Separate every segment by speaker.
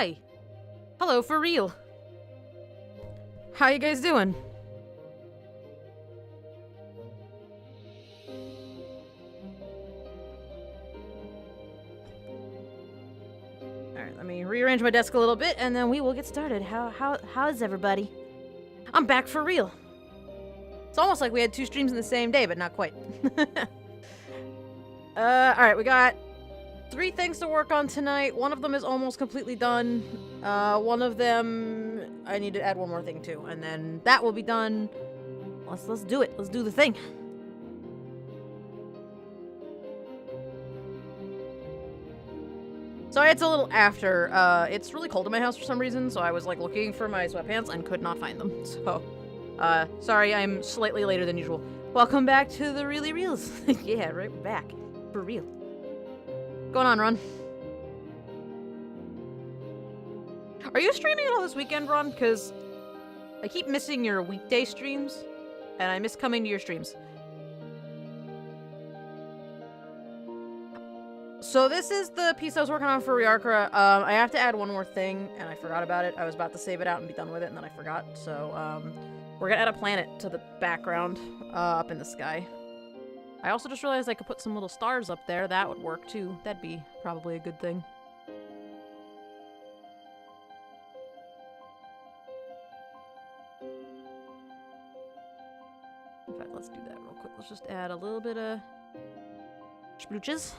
Speaker 1: Hi. Hello, for real. How you guys doing? Alright, let me rearrange my desk a little bit, and then we will get started. How's everybody? I'm back for real. It's almost like we had 2 streams in the same day, but not quite. Alright, we got 3 things to work on tonight. One of them is almost completely done. One of them I need to add one more thing to, and then that will be done. Let's do it. Let's do the thing. Sorry, it's a little after. It's really cold in my house for some reason, so I was like looking for my sweatpants and could not find them. So, sorry, I'm slightly later than usual. Welcome back to the Really Reels. Yeah, right back. For real. What's going on, Ron? Are you streaming at all this weekend, Ron? Because I keep missing your weekday streams, and I miss coming to your streams. So this is the piece I was working on for Riarkra. I have to add one more thing, and I forgot about it. I was about to save it out and be done with it, and then I forgot. So, we're gonna add a planet to the background, up in the sky. I also just realized I could put some little stars up there. That would work, too. That'd be probably a good thing. In fact, let's do that real quick. Let's just add a little bit of splooches.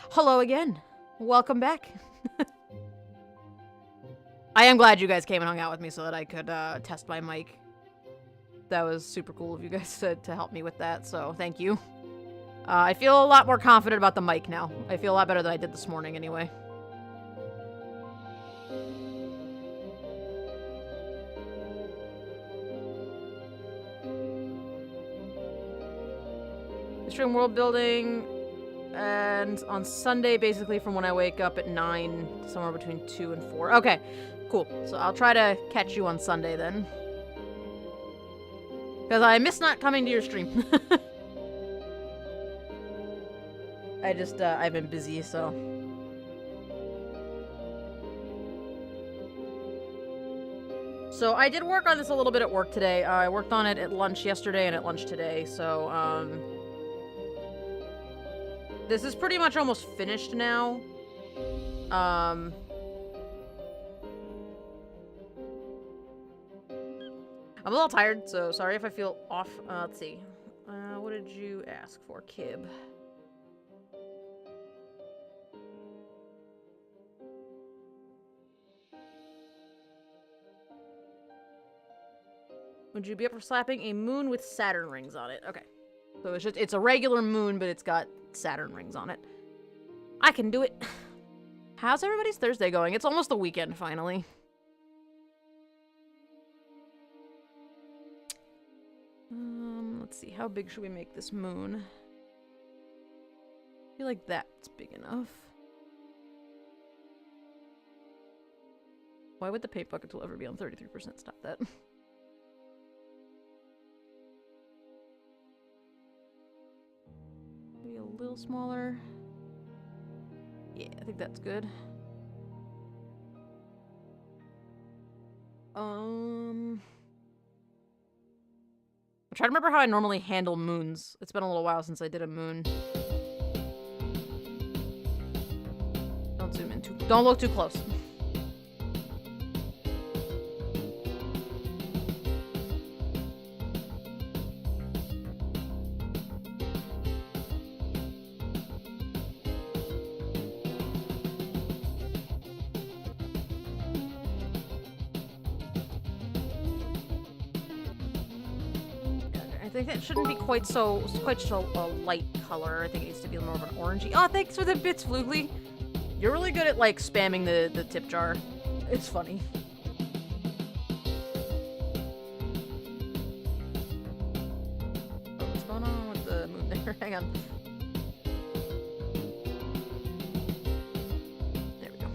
Speaker 1: Hello again. Welcome back. I am glad you guys came and hung out with me so that I could test my mic. That was super cool of you guys to help me with that, so thank you. I feel a lot more confident about the mic now. I feel a lot better than I did this morning anyway. Stream world building. And on Sunday, basically from when I wake up at 9, somewhere between 2 and 4. Okay, cool. So I'll try to catch you on Sunday then. Because I miss not coming to your stream. I've been busy, so. So I did work on this a little bit at work today. I worked on it at lunch yesterday and at lunch today, so, this is pretty much almost finished now. I'm a little tired, so sorry if I feel off. Let's see. What did you ask for, Kib? Would you be up for slapping a moon with Saturn rings on it? Okay. So it's a regular moon, but it's got Saturn rings on it. I can do it. How's everybody's Thursday going? It's almost the weekend, finally. Let's see. How big should we make this moon? I feel like that's big enough. Why would the paint bucket tool ever be on 33%? Stop that. Maybe a little smaller. Yeah, I think that's good. I'm trying to remember how I normally handle moons. It's been a little while since I did a moon. Don't zoom in too. Don't look too close. I think it shouldn't be quite so light color. I think it needs to be more of an orangey. Oh, thanks for the bits, Flugly. You're really good at like spamming the tip jar. It's funny. Oh, what's going on with the moon there? Hang on. There we go.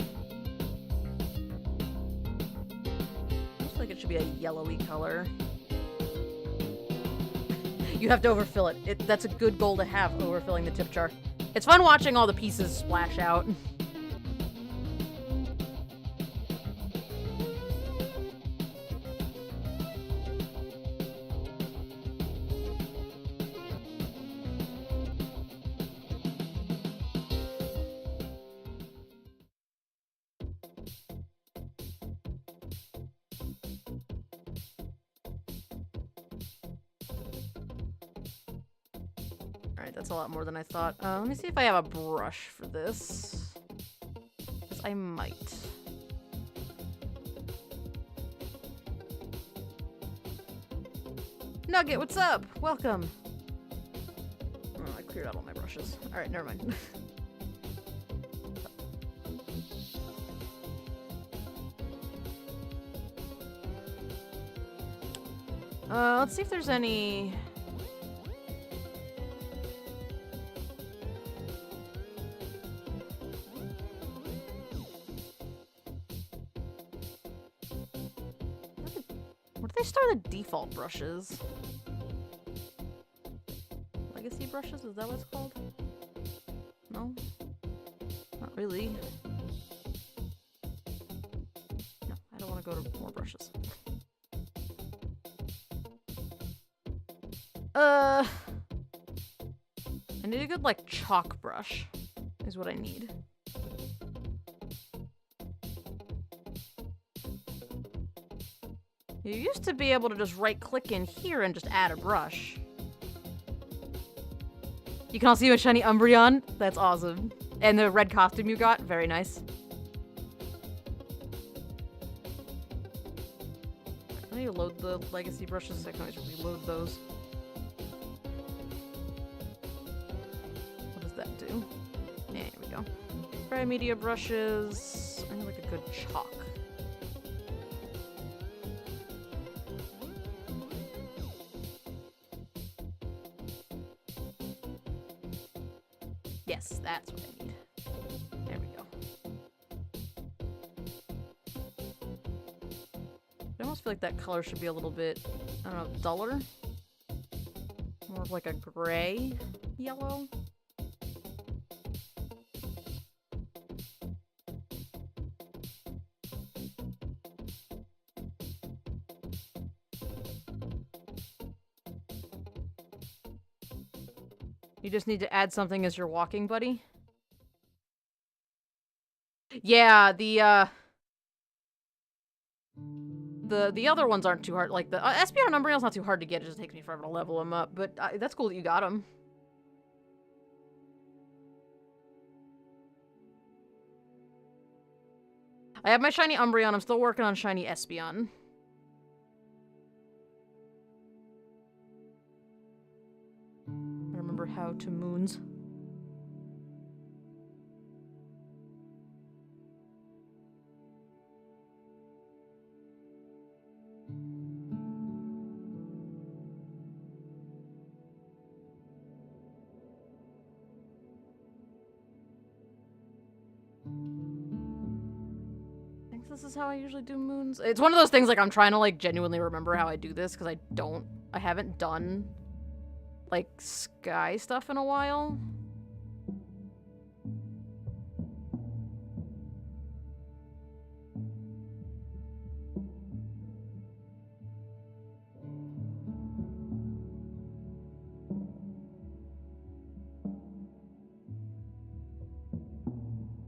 Speaker 1: Looks like it should be a yellowy color. You have to overfill it. That's a good goal to have, overfilling the tip jar. It's fun watching all the pieces splash out. Alright, that's a lot more than I thought. Let me see if I have a brush for this. Because I might. Nugget, what's up? Welcome. Oh, I cleared out all my brushes. Alright, never mind. Let's see if there's any... What do they store the default brushes? Legacy brushes? Is that what it's called? No? Not really. No, I don't want to go to more brushes. I need a good, like, chalk brush, is what I need. You used to be able to just right-click in here and just add a brush. You can also use a shiny Umbreon. That's awesome. And the red costume you got, very nice. I need to load the legacy brushes, so I can always reload those. What does that do? Yeah, here we go. Dry media brushes. I need like a good chalk. Yes, that's what I need. There we go. I almost feel like that color should be a little bit, I don't know, duller? More of like a gray yellow? You just need to add something as your walking buddy? Yeah, the other ones aren't too hard. Like, the Espeon and Umbreon's not too hard to get. It just takes me forever to level them up. But that's cool that you got them. I have my shiny Umbreon. I'm still working on shiny Espeon. I remember how to moons. I think this is how I usually do moons. It's one of those things, like, I'm trying to, like, genuinely remember how I do this, because I haven't done, like, sky stuff in a while.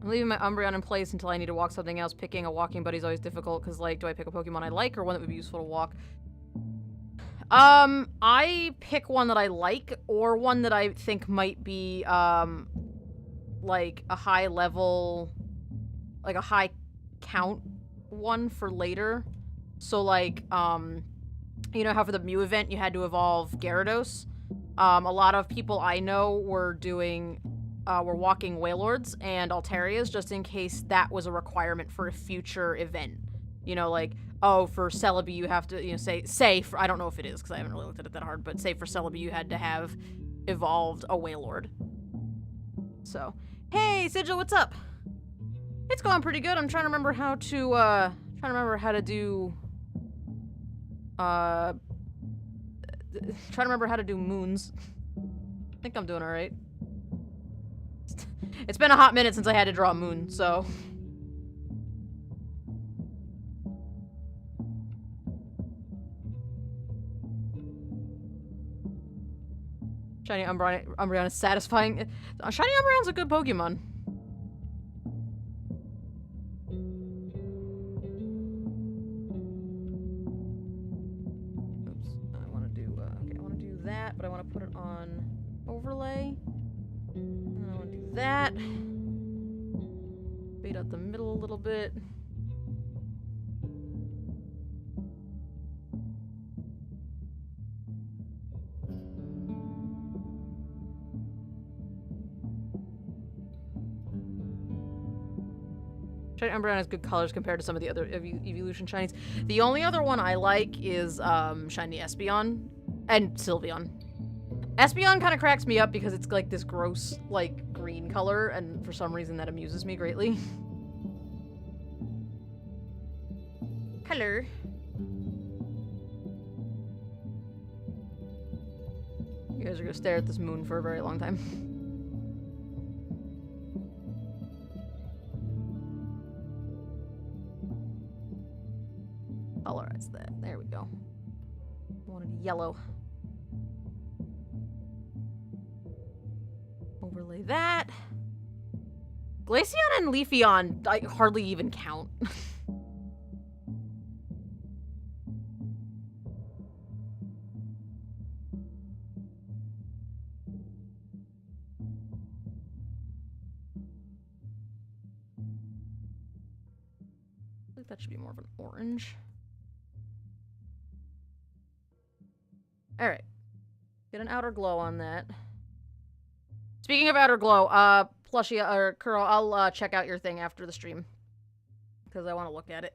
Speaker 1: I'm leaving my Umbreon in place until I need to walk something else. Picking a walking buddy is always difficult, because, like, do I pick a Pokemon I like, or one that would be useful to walk? I pick one that I like, or one that I think might be, like, a high level, like, a high count one for later. So, like, you know how for the Mew event you had to evolve Gyarados? A lot of people I know were doing... were walking Wailords and Altarias just in case that was a requirement for a future event. You know, like, oh, for Celebi you have to, you know, say for, I don't know if it is because I haven't really looked at it that hard, but say for Celebi you had to have evolved a Wailord. So, hey, Sigil, what's up? It's going pretty good. I'm trying to remember how to, do, trying to remember how to do moons. I think I'm doing alright. It's been a hot minute since I had to draw a moon, so... Shiny Umbreon is satisfying. Shiny Umbreon's a good Pokemon. Oops. I want to do, okay, I want to do that, but I want to put it on overlay. that. Fade out the middle a little bit. Shiny Umbreon has good colors compared to some of the other Evolution Shinies. The only other one I like is Shiny Espeon and Sylveon. Espeon kind of cracks me up because it's like this gross, like, green color, and for some reason that amuses me greatly. Hello. You guys are gonna stare at this moon for a very long time. Colorize that. There we go. Wanted yellow. Overlay that. Glaceon and Leafeon, I hardly even count. I think that should be more of an orange. Alright. Get an outer glow on that. Speaking of outer glow, Plushie, or Curl, I'll check out your thing after the stream. Because I want to look at it.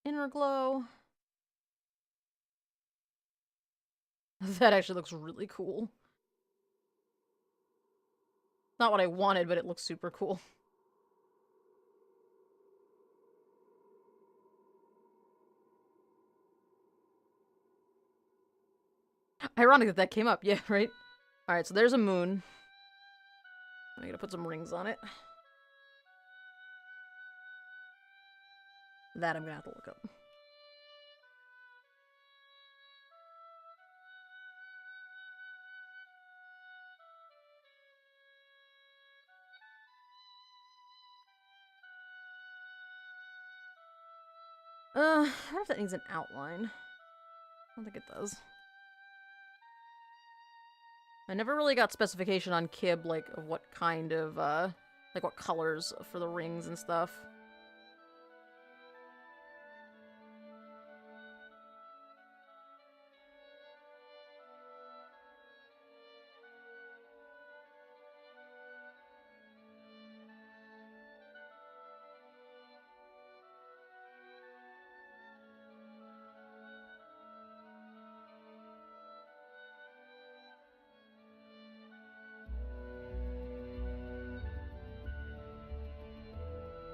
Speaker 1: Inner glow. That actually looks really cool. Not what I wanted, but it looks super cool. Ironic that that came up. Yeah, right? Alright, so there's a moon. I gotta put some rings on it. That I'm gonna have to look up. I wonder if that needs an outline. I don't think it does. I never really got specification on Kib, like, of what kind of, like, what colors for the rings and stuff.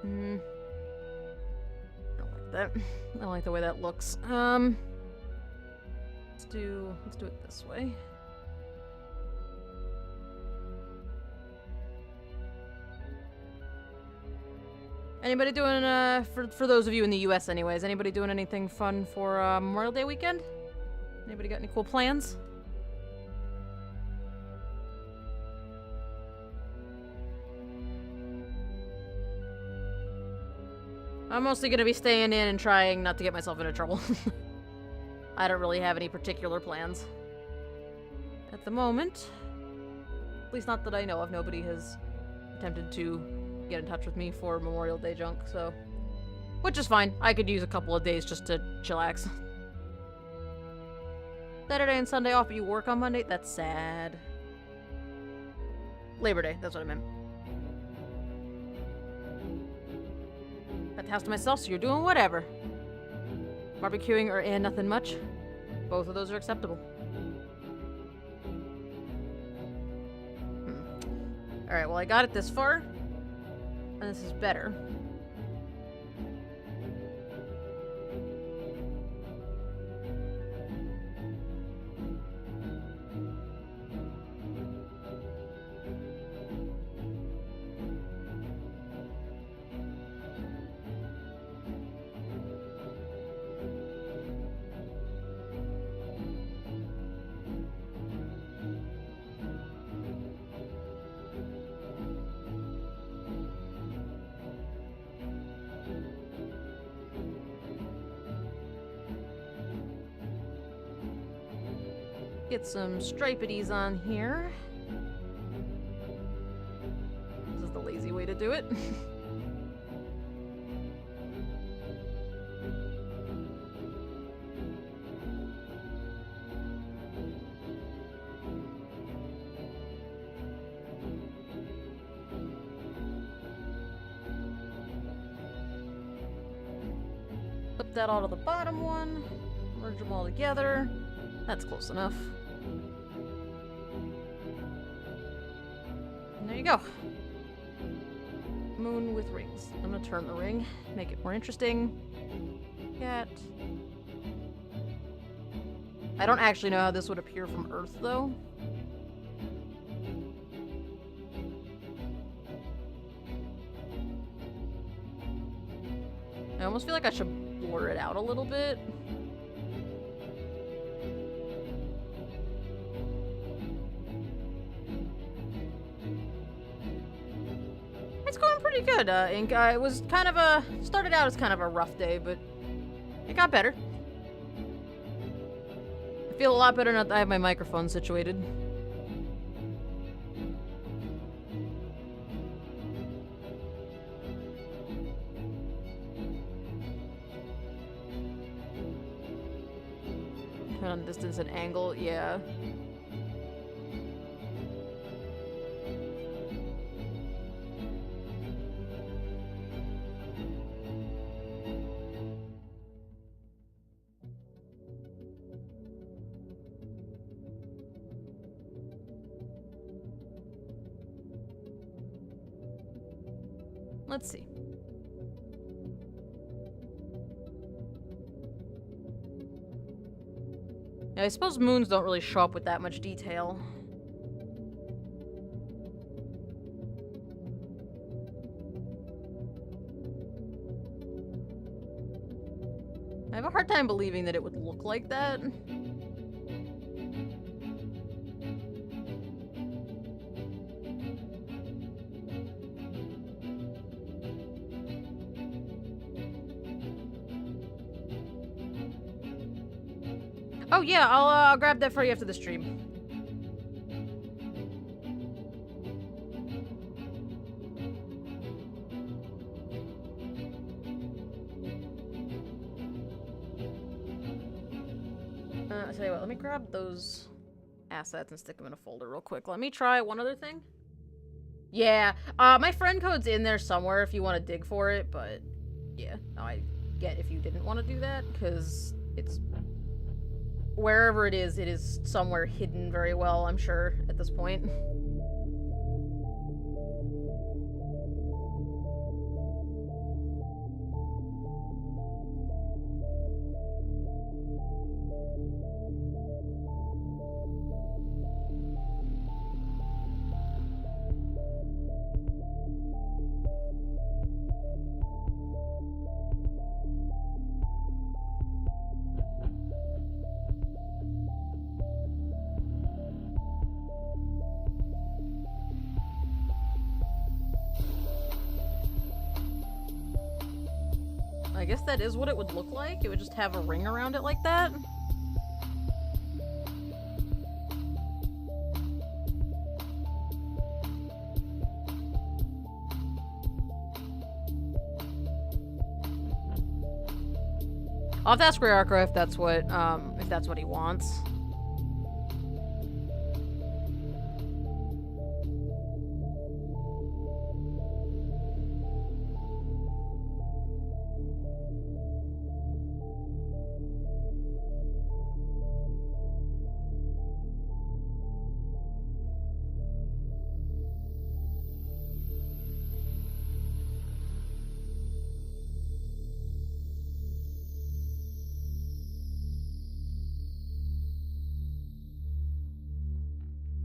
Speaker 1: I don't like that. I don't like the way that looks. Let's do it this way. Anybody doing, for those of you in the US anyways, anybody doing anything fun for, Memorial Day weekend? Anybody got any cool plans? I'm mostly gonna be staying in and trying not to get myself into trouble. I don't really have any particular plans. At the moment. At least not that I know of. Nobody has attempted to get in touch with me for Memorial Day junk, so... Which is fine. I could use a couple of days just to chillax. Saturday and Sunday off, but you work on Monday? That's sad. Labor Day, that's what I meant. Got the house to myself, so you're doing whatever. Barbecuing or nothing much. Both of those are acceptable. Alright, well I got it this far. And this is better. Get some stripities on here. This is the lazy way to do it. Put that all to the bottom one. Merge them all together. That's close enough. And there you go. Moon with rings. I'm gonna turn the ring, make it more interesting. Cat. I don't actually know how this would appear from Earth, though. I almost feel like I should blur it out a little bit. It's going pretty good, Ink. It was kind of a... started out as kind of a rough day, but it got better. I feel a lot better now that I have my microphone situated. Turn on distance and angle, yeah. Let's see. Now, I suppose moons don't really show up with that much detail. I have a hard time believing that it would look like that. Oh yeah, I'll grab that for you after the stream. I'll tell you what, let me grab those assets and stick them in a folder real quick. Let me try one other thing. Yeah, my friend code's in there somewhere if you want to dig for it, but yeah, no, I get if you didn't want to do that, because it's... wherever it is somewhere hidden very well, I'm sure, at this point. I guess that is what it would look like. It would just have a ring around it like that. I'll have to ask Ryarko if that's what he wants.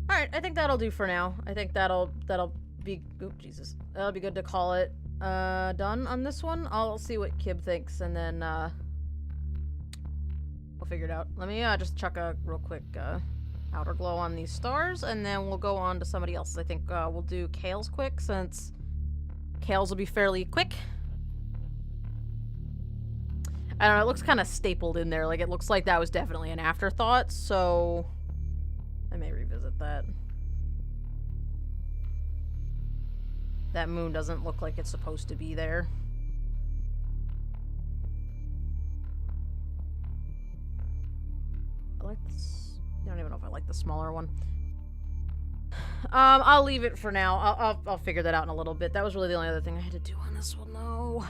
Speaker 1: Alright, I think that'll do for now. I think that'll be... oh, Jesus. That'll be good to call it done on this one. I'll see what Kib thinks, and then we'll figure it out. Let me just chuck a real quick outer glow on these stars, and then we'll go on to somebody else. I think we'll do Kale's quick, since Kale's will be fairly quick. I don't know, it looks kind of stapled in there. Like, it looks like that was definitely an afterthought, so... I may revisit that. That moon doesn't look like it's supposed to be there. I like this. I don't even know if I like the smaller one. I'll leave it for now. I'll figure that out in a little bit. That was really the only other thing I had to do on this one, though.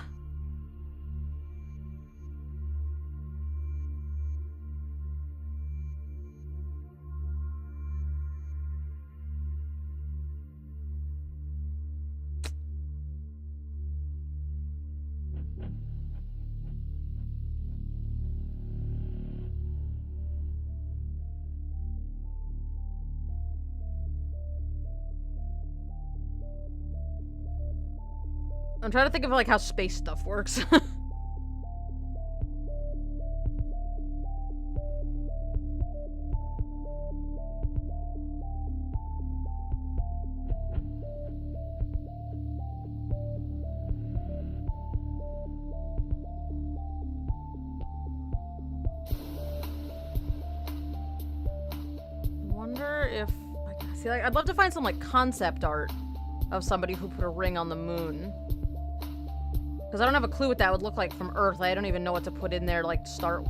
Speaker 1: I'm trying to think of, like, how space stuff works. Wonder if... See, like, I'd love to find some, like, concept art of somebody who put a ring on the moon. Because I don't have a clue what that would look like from Earth. I don't even know what to put in there, like, to start.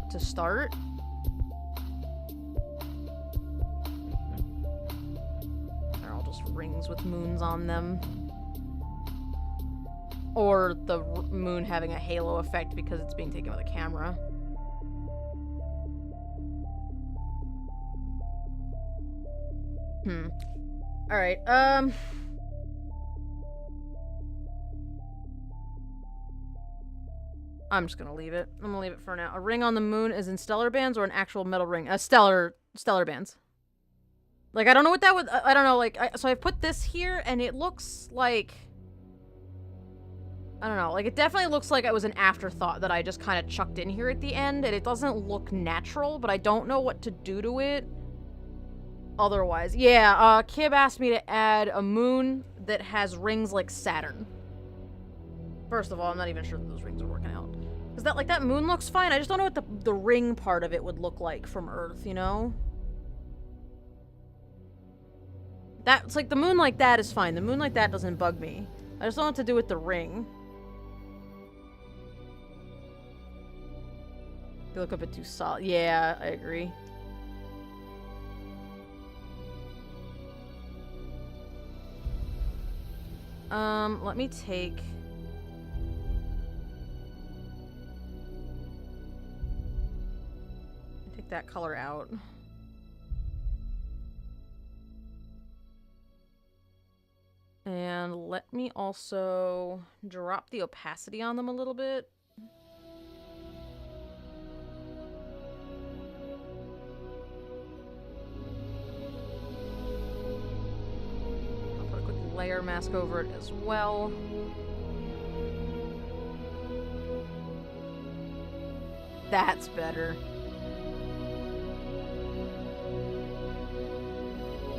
Speaker 1: They're all just rings with moons on them. Or the moon having a halo effect because it's being taken with a camera. Alright, I'm just gonna leave it. I'm gonna leave it for now. A ring on the moon is in stellar bands or an actual metal ring? Stellar bands. Like, I don't know what that would... I don't know, like... So I put this here, and it looks like... I don't know. Like, it definitely looks like it was an afterthought that I just kind of chucked in here at the end, and it doesn't look natural, but I don't know what to do to it otherwise. Yeah, Kib asked me to add a moon that has rings like Saturn. First of all, I'm not even sure that those rings are working out. Because that, like, that moon looks fine. I just don't know what the ring part of it would look like from Earth, you know? That's, like, the moon like that is fine. The moon like that doesn't bug me. I just don't know what to do with the ring. They look a bit too solid. Yeah, I agree. Let me take... that color out. And let me also drop the opacity on them a little bit. I'll put a quick layer mask over it as well. That's better.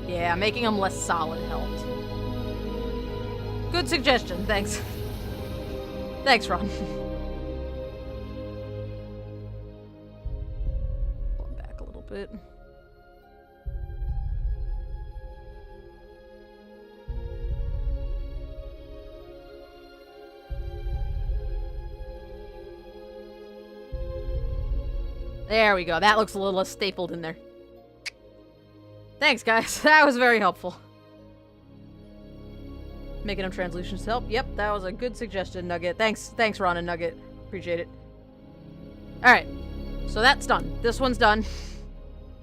Speaker 1: Yeah, making them less solid helped. Good suggestion, thanks. Thanks, Ron. Pull it back a little bit. There we go. That looks a little less stapled in there. Thanks, guys. That was very helpful. Making them translucent help. Yep, that was a good suggestion, Nugget. Thanks, Ron and Nugget. Appreciate it. Alright. So that's done. This one's done.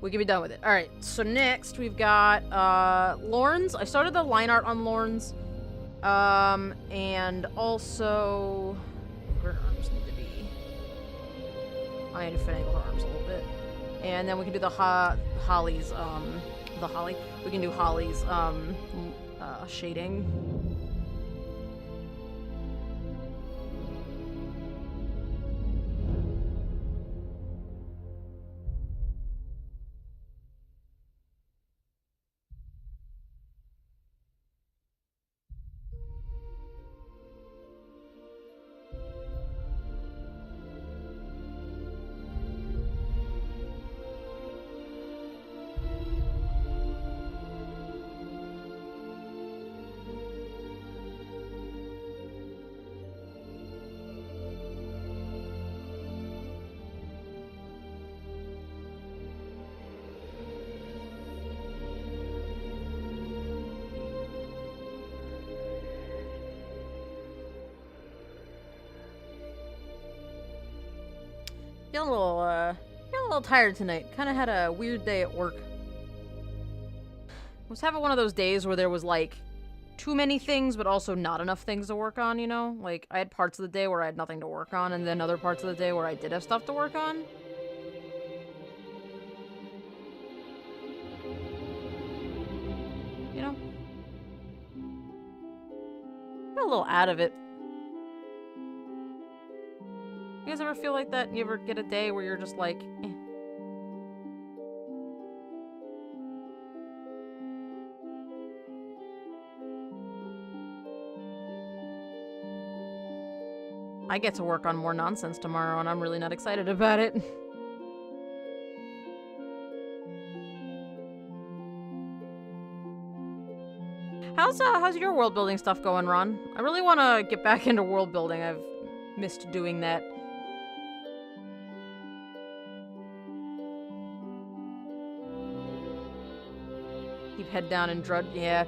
Speaker 1: We can be done with it. Alright, so next we've got, Lorne's. I started the line art on Lorne's. And also... where arms need to be. I need to finagle her arms a little bit. And then we can do the Holly's, the Holly. We can do Holly's, shading. Feeling a little tired tonight. Kind of had a weird day at work. Was having one of those days where there was, like, too many things, but also not enough things to work on, you know? Like, I had parts of the day where I had nothing to work on, and then other parts of the day where I did have stuff to work on. You know? I'm a little out of it. You guys ever feel like that? You ever get a day where you're just like, eh. I get to work on more nonsense tomorrow, and I'm really not excited about it. How's your world building stuff going, Ron? I really want to get back into world building. I've missed doing that. Keep head down and drudge. Yeah.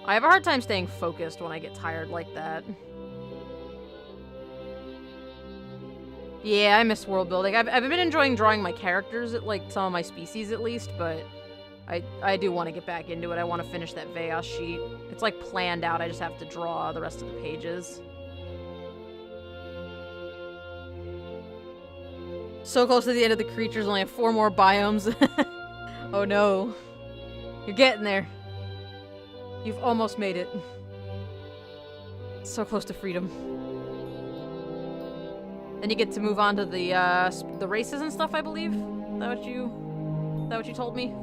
Speaker 1: I have a hard time staying focused when I get tired like that. Yeah, I miss world building. I've been enjoying drawing my characters, like some of my species at least, but I do want to get back into it. I want to finish that Veos sheet. It's like planned out. I just have to draw the rest of the pages. So close to the end of the creatures, only have 4 more biomes. Oh no. You're getting there. You've almost made it. So close to freedom. Then you get to move on to the races and stuff, I believe. Is that what you told me?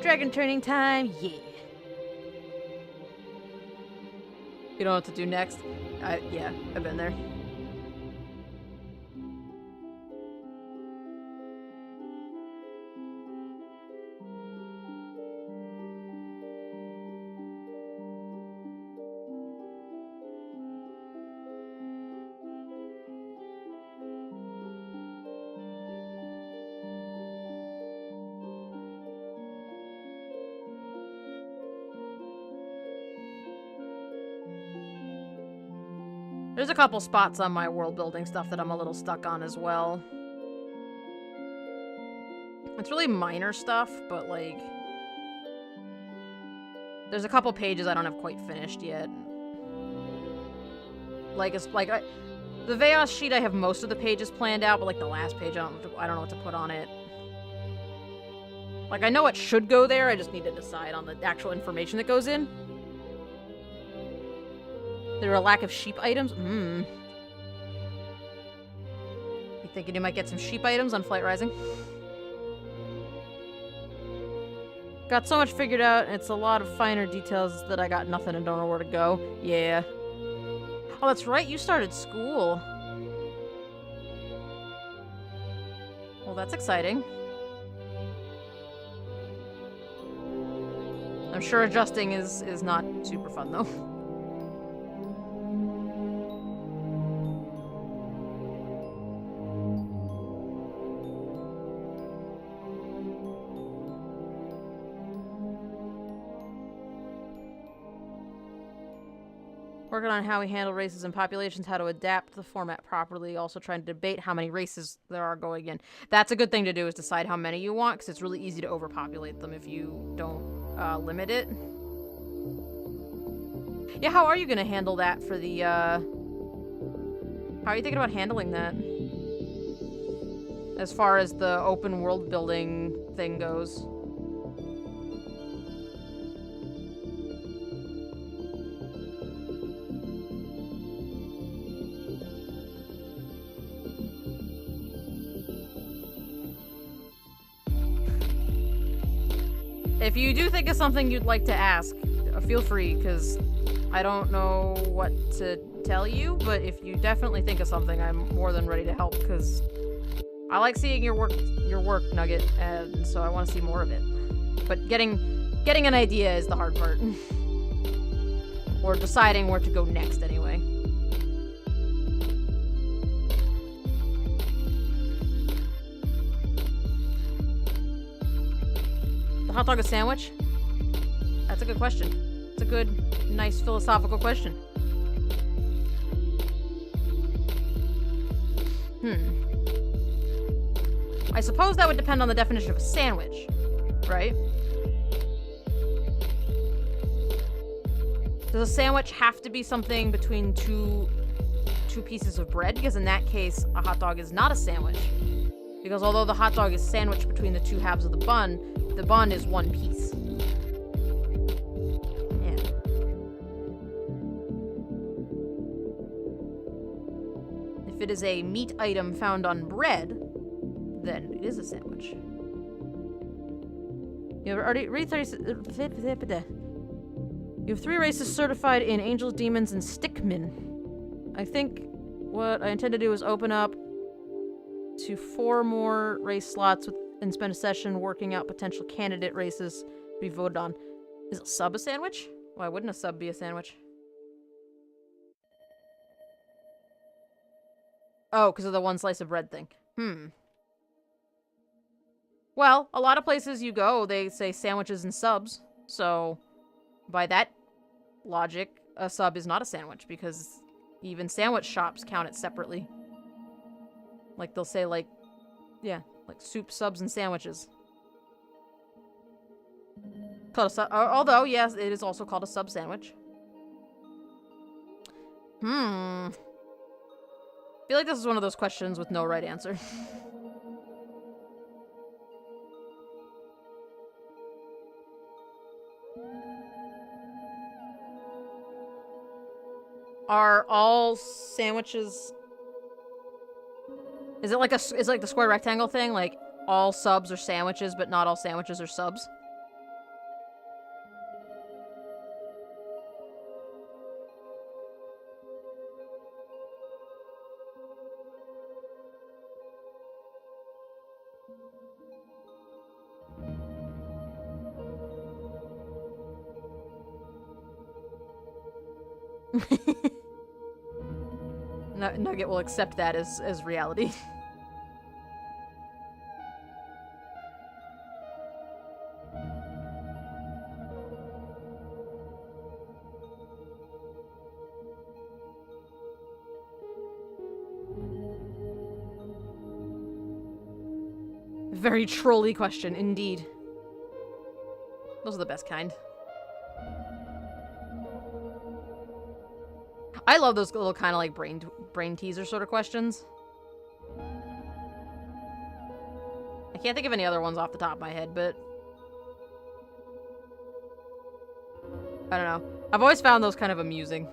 Speaker 1: Dragon training time, yeah. You don't know what to do next? Yeah, I've been there. There's a couple spots on my world building stuff that I'm a little stuck on as well. It's really minor stuff, but like... There's a couple pages I don't have quite finished yet. Like, it's like... the Veos sheet, I have most of the pages planned out, but like the last page, I don't know what to put on it. Like, I know it should go there, I just need to decide on the actual information that goes in. There are a lack of sheep items? You thinking you might get some sheep items on Flight Rising? Got so much figured out, and it's a lot of finer details that I got nothing and don't know where to go. Yeah. Oh, that's right, you started school. Well, that's exciting. I'm sure adjusting is not super fun, though. Working on how we handle races and populations, how to adapt the format properly, also trying to debate how many races there are going in. That's a good thing to do, is decide how many you want, because it's really easy to overpopulate them if you don't limit it. Yeah, how are you going to handle that for the, How are you thinking about handling that? As far as the open world building thing goes. If you do think of something you'd like to ask, feel free, because I don't know what to tell you, but if you definitely think of something, I'm more than ready to help, because I like seeing your work, Nugget, and so I want to see more of it. But getting an idea is the hard part. Or deciding where to go next, anyway. The hot dog a sandwich? That's a good question. It's a good, nice philosophical question. I suppose that would depend on the definition of a sandwich, right? Does a sandwich have to be something between two pieces of bread? Because in that case, a hot dog is not a sandwich. Because although the hot dog is sandwiched between the two halves of the bun is one piece. Yeah. If it is a meat item found on bread, then it is a sandwich. You have already read 30. You have 3 races certified in Angels, Demons, and Stickmen. I think what I intend to do is open up to 4 more race slots and spend a session working out potential candidate races to be voted on. Is a sub a sandwich? Why wouldn't a sub be a sandwich? Oh, because of the one slice of bread thing. Well, a lot of places you go, they say sandwiches and subs. So, by that logic, a sub is not a sandwich because even sandwich shops count it separately. Like, they'll say, like, yeah, like soup, subs, and sandwiches. Called a sub. Although, yes, it is also called a sub sandwich. I feel like this is one of those questions with no right answer. Are all sandwiches... Is it like the square rectangle thing? Like, all subs are sandwiches, but not all sandwiches are subs? Nugget will accept that as reality. Very trolly question, indeed. Those are the best kind. I love those little kind of like brain teaser sort of questions. I can't think of any other ones off the top of my head, but I don't know. I've always found those kind of amusing.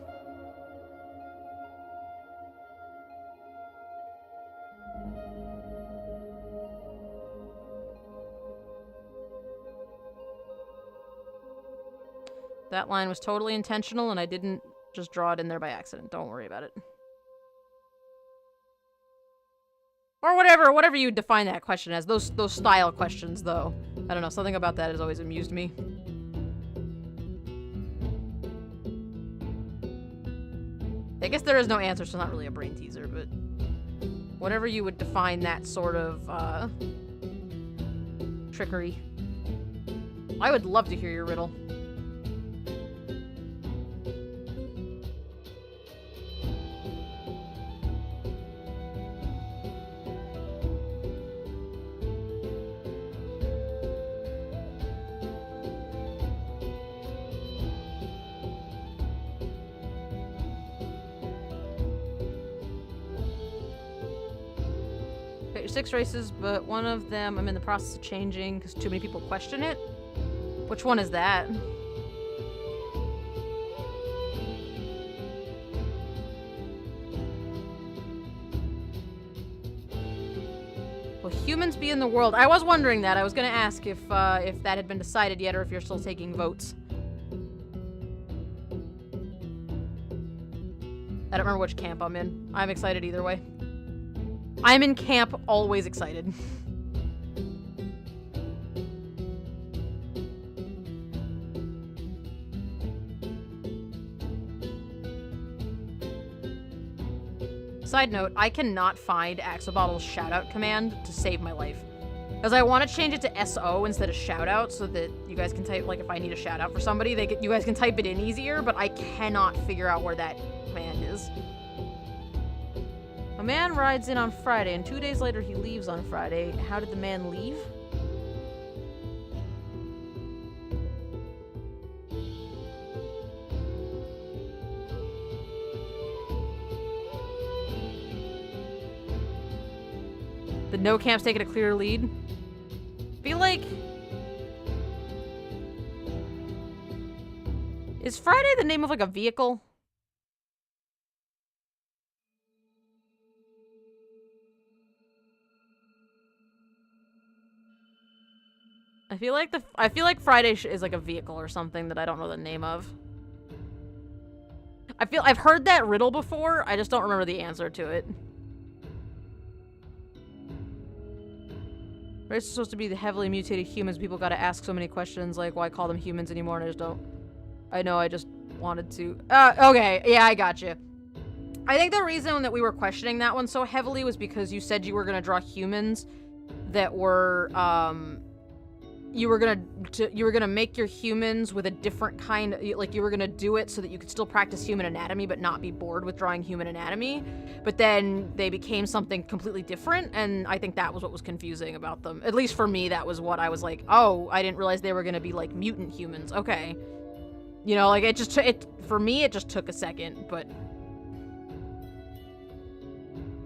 Speaker 1: That line was totally intentional, and I didn't just draw it in there by accident. Don't worry about it. Or whatever you define that question as. Those style questions, though. I don't know, something about that has always amused me. I guess there is no answer, so it's not really a brain teaser, but whatever you would define that sort of, trickery. I would love to hear your riddle. Got your 6 races, but one of them I'm in the process of changing because too many people question it. Which one is that? Will humans be in the world? I was wondering that. I was going to ask if that had been decided yet or if you're still taking votes. I don't remember which camp I'm in. I'm excited either way. I'm in camp, always excited. Side note, I cannot find Axolotl's shoutout command to save my life. Because I want to change it to SO instead of shoutout so that you guys can type, like, if I need a shoutout for somebody, you guys can type it in easier, but I cannot figure out where that command is. A man rides in on Friday, and 2 days later he leaves on Friday. How did the man leave? The no camp's taking a clear lead. Feel like... Is Friday the name of, like, a vehicle? I feel like Friday is like a vehicle or something that I don't know the name of. I've heard that riddle before, I just don't remember the answer to it. Race is supposed to be the heavily mutated humans. People gotta ask so many questions, like why call them humans anymore, and I just don't. I know, I just wanted to. Okay, yeah, I got you. I think the reason that we were questioning that one so heavily was because you said you were gonna draw humans that were, you were gonna make your humans with a different kind, like you were gonna do it so that you could still practice human anatomy but not be bored with drawing human anatomy. But then they became something completely different, and I think that was what was confusing about them. At least for me, that was what I was like, oh, I didn't realize they were gonna be like mutant humans. Okay. You know, like for me, it just took a second, but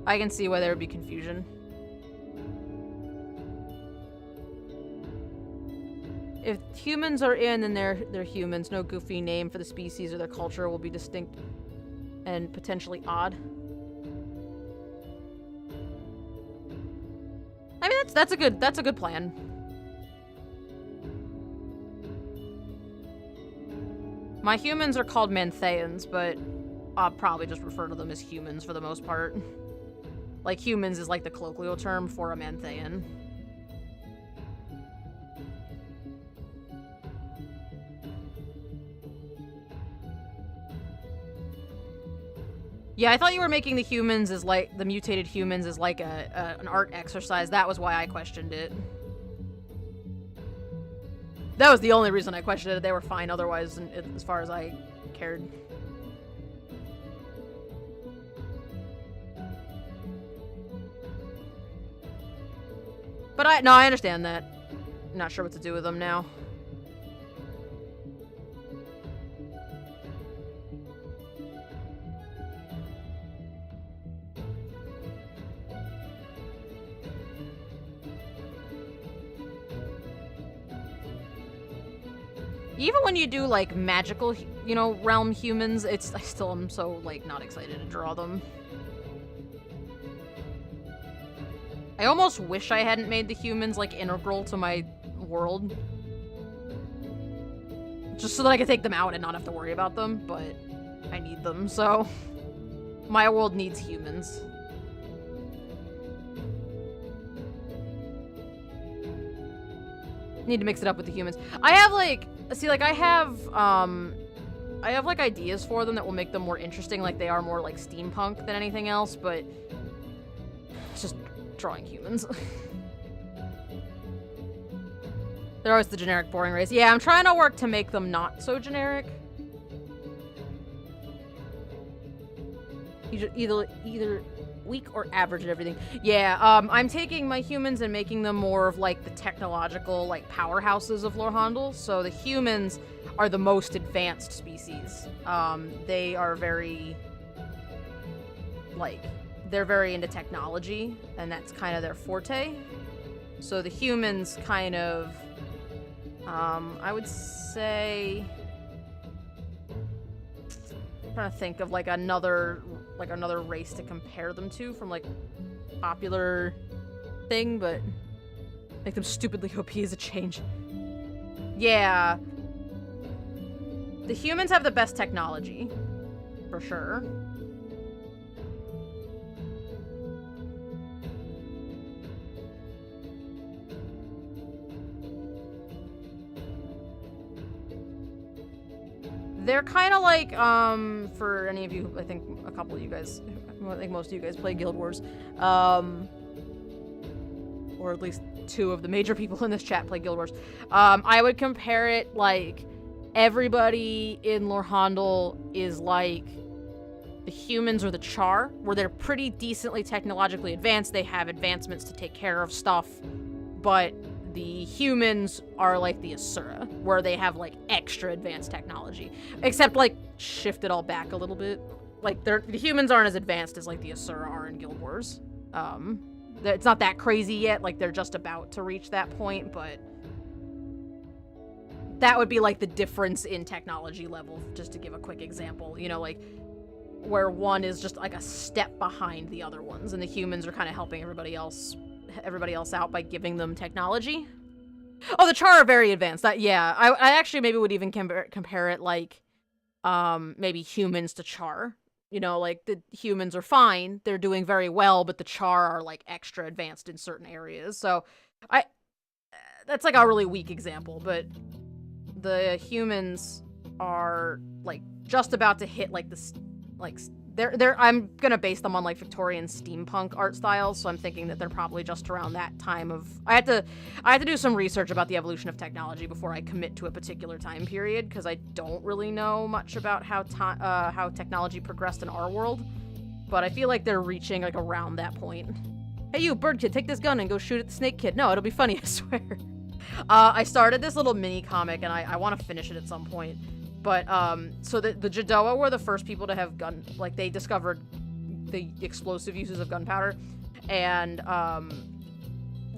Speaker 1: I can see why there would be confusion. If humans are in, then they're humans. No goofy name for the species or their culture will be distinct and potentially odd. I mean, that's a good plan. My humans are called Mantheans, but I'll probably just refer to them as humans for the most part. Like, humans is like the colloquial term for a Manthean. Yeah, I thought you were making the humans as like, the mutated humans as like an art exercise. That was why I questioned it. That was the only reason I questioned it. They were fine otherwise, as far as I cared. But I understand that. I'm not sure what to do with them now. Even when you do, like, magical, you know, realm humans, I still am so, like, not excited to draw them. I almost wish I hadn't made the humans, like, integral to my world. Just so that I could take them out and not have to worry about them, but I need them, so... My world needs humans. Need to mix it up with the humans. I have, like... See, like, I have, like, ideas for them that will make them more interesting, like, they are more, like, steampunk than anything else, but... It's just drawing humans. They're always the generic boring race. Yeah, I'm trying to work to make them not so generic. Either weak or average at everything. Yeah, I'm taking my humans and making them more of, like, the technological, like, powerhouses of Lorhandel. So the humans are the most advanced species. They are very, like, they're very into technology, and that's kind of their forte. So the humans kind of, I would say... I'm trying to think of, like, another race to compare them to from, like, popular thing, but make them stupidly OP as a change. Yeah. The humans have the best technology, for sure. They're kind of like, for any of you, I think a couple of you guys I think most of you guys play Guild Wars. Or at least 2 of the major people in this chat play Guild Wars. I would compare it like everybody in Lorhandel is like the humans or the Char, where they're pretty decently technologically advanced. They have advancements to take care of stuff, but the humans are like the Asura, where they have like extra advanced technology, except like shift it all back a little bit. Like the humans aren't as advanced as like the Asura are in Guild Wars. It's not that crazy yet, like they're just about to reach that point, but that would be like the difference in technology level, just to give a quick example, you know, like where one is just like a step behind the other ones, and the humans are kind of helping everybody else out by giving them technology. Oh, the Char are very advanced. Yeah, I actually maybe would even compare it like maybe humans to Char. You know, like, the humans are fine, they're doing very well, but the Char are, like, extra advanced in certain areas. So, that's, like, a really weak example, but the humans are, like, just about to hit, like, I'm gonna base them on, like, Victorian steampunk art styles, so I'm thinking that they're probably just around that time of... I had to do some research about the evolution of technology before I commit to a particular time period, because I don't really know much about how technology progressed in our world, but I feel like they're reaching, like, around that point. Hey you, bird kid, take this gun and go shoot at the snake kid. No, it'll be funny, I swear. I started this little mini comic, and I want to finish it at some point. But, so the Jadoa were the first people to have they discovered the explosive uses of gunpowder, and,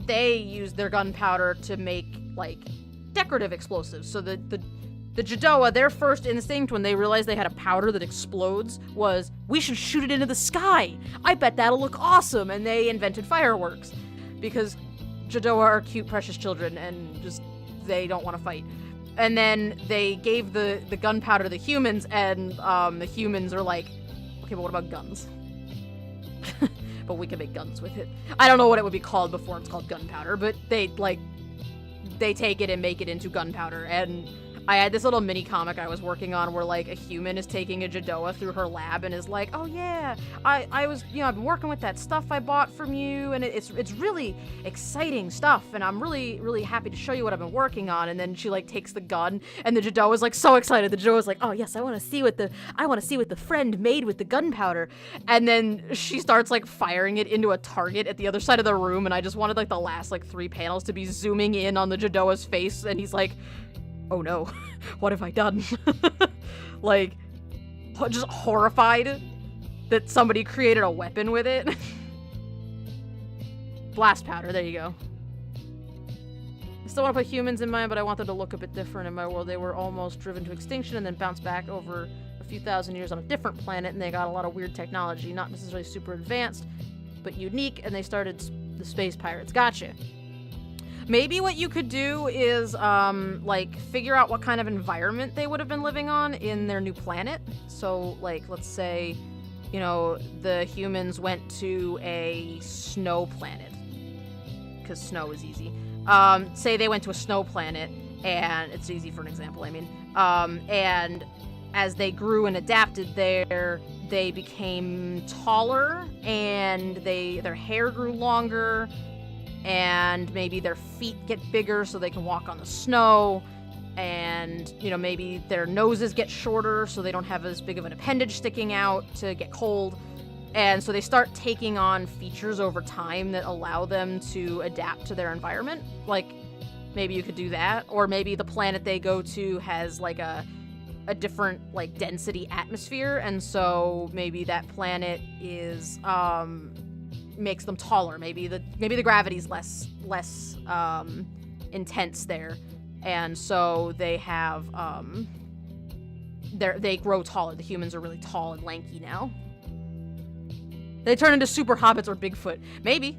Speaker 1: they used their gunpowder to make, like, decorative explosives. So the Jadoa, their first instinct when they realized they had a powder that explodes was, we should shoot it into the sky! I bet that'll look awesome! And they invented fireworks. Because Jadoa are cute, precious children, and just, they don't want to fight. And then they gave the gunpowder to the humans, and the humans are like, okay, but what about guns? But we can make guns with it. I don't know what it would be called before it's called gunpowder, but they take it and make it into gunpowder. And I had this little mini comic I was working on where, like, a human is taking a Jadoa through her lab and is like, oh yeah, I was, you know, I've been working with that stuff I bought from you, and it's really exciting stuff, and I'm really, really happy to show you what I've been working on. And then she, like, takes the gun, and the Jadoa is, like, so excited. The Jadoa is like, oh yes, I want to see what the friend made with the gunpowder. And then she starts, like, firing it into a target at the other side of the room, and I just wanted, like, the last, like, 3 panels to be zooming in on the Jadoa's face, and he's like, oh no, what have I done? Like, just horrified that somebody created a weapon with it. Blast powder, there you go. I still want to put humans in mine, but I want them to look a bit different in my world. They were almost driven to extinction and then bounced back over a few thousand years on a different planet, and they got a lot of weird technology, not necessarily super advanced, but unique, and they started the space pirates. Gotcha. Maybe what you could do is, like, figure out what kind of environment they would have been living on in their new planet. So, like, let's say, you know, the humans went to a snow planet. Because snow is easy. Say they went to a snow planet, and it's easy for an example, I mean. And as they grew and adapted there, they became taller, and their hair grew longer, and maybe their feet get bigger so they can walk on the snow, and, you know, maybe their noses get shorter so they don't have as big of an appendage sticking out to get cold. And so they start taking on features over time that allow them to adapt to their environment. Like, maybe you could do that, or maybe the planet they go to has, like, a different, like, density atmosphere, and so maybe that planet is, makes them taller. Maybe the gravity's less intense there, and so they have they grow taller. The humans are really tall and lanky now. They turn into super hobbits or Bigfoot. Maybe.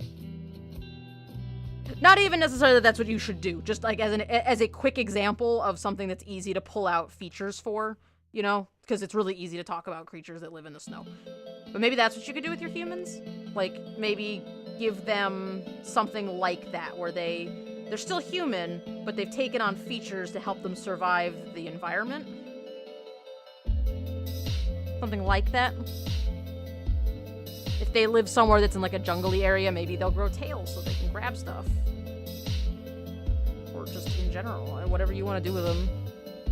Speaker 1: Not even necessarily that's what you should do. Just like as a quick example of something that's easy to pull out features for, you know, because it's really easy to talk about creatures that live in the snow. But maybe that's what you could do with your humans. Like, maybe give them something like that, where they're still human, but they've taken on features to help them survive the environment. Something like that. if they live somewhere that's in like a jungly area, maybe they'll grow tails so they can grab stuff. Or just in general, whatever you want to do with them.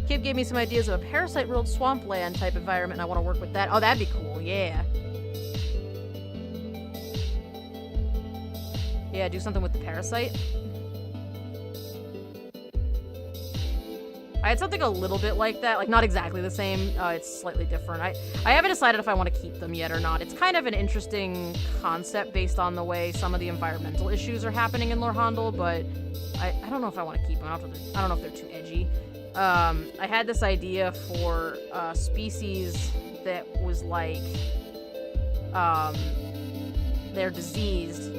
Speaker 1: Kib gave me some ideas of a parasite-ruled swampland type environment, and I want to work with that. Oh, that'd be cool, yeah. Yeah, do something with the parasite. I had something a little bit like that, like not exactly the same, it's slightly different. I haven't decided if I want to keep them yet or not. It's kind of an interesting concept based on the way some of the environmental issues are happening in Lorhandel, but I don't know if I want to keep them. I don't know if they're too edgy. I had this idea for a species that was like, they're diseased,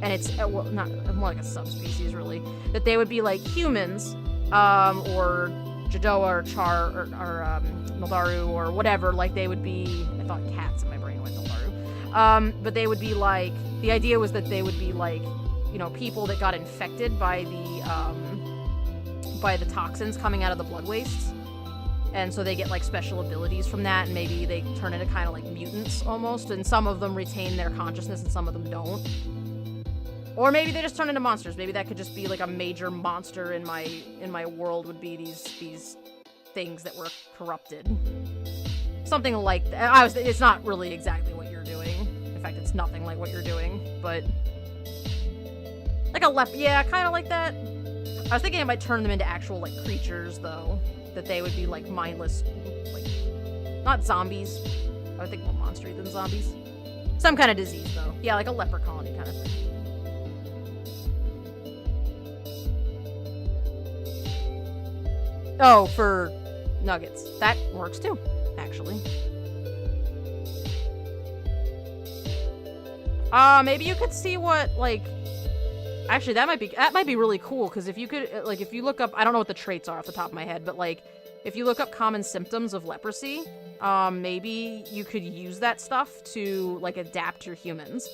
Speaker 1: and it's, well, not, more like a subspecies really, that they would be like humans, or Jadoa or Char or Nildaru or whatever, like they would be, I thought cats in my brain went Nildaru, but they would be like, the idea was that they would be like, you know, people that got infected by the toxins coming out of the blood wastes, and so they get like special abilities from that, and maybe they turn into kind of like mutants almost, and some of them retain their consciousness and some of them don't. Or maybe they just turn into monsters. Maybe that could just be like a major monster in my world, would be these things that were corrupted. Something like that. It's not really exactly what you're doing. In fact, it's nothing like what you're doing, but like a yeah, kind of like that. I was thinking I might turn them into actual like creatures though, that they would be like mindless, like not zombies. I would think more monstery than zombies. Some kind of disease though. Yeah, like a leper colony kind of thing. Oh, for nuggets. That works too, actually. Maybe you could see what, like... Actually, that might be really cool, because if you could, like, if you look up... I don't know what the traits are off the top of my head, but, like, if you look up common symptoms of leprosy, maybe you could use that stuff to, like, adapt your humans.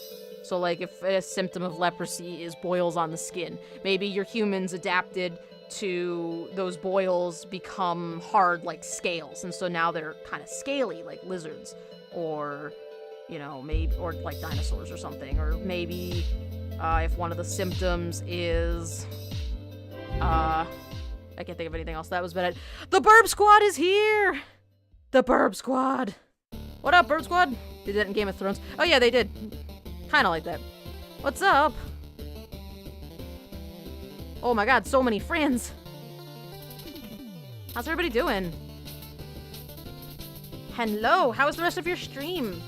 Speaker 1: So, like, if a symptom of leprosy is boils on the skin, maybe your humans adapted to those boils become hard like scales, and so now they're kind of scaly like lizards, or you know, maybe, or like dinosaurs or something. Or maybe if one of the symptoms is I can't think of anything else that was bad. The Burb Squad is here. The Burb Squad. What up, Burb Squad? Did that in Game of Thrones? Oh yeah, they did. Kind of like that. What's up? Oh my god, so many friends. How's everybody doing? Hello, how was the rest of your stream?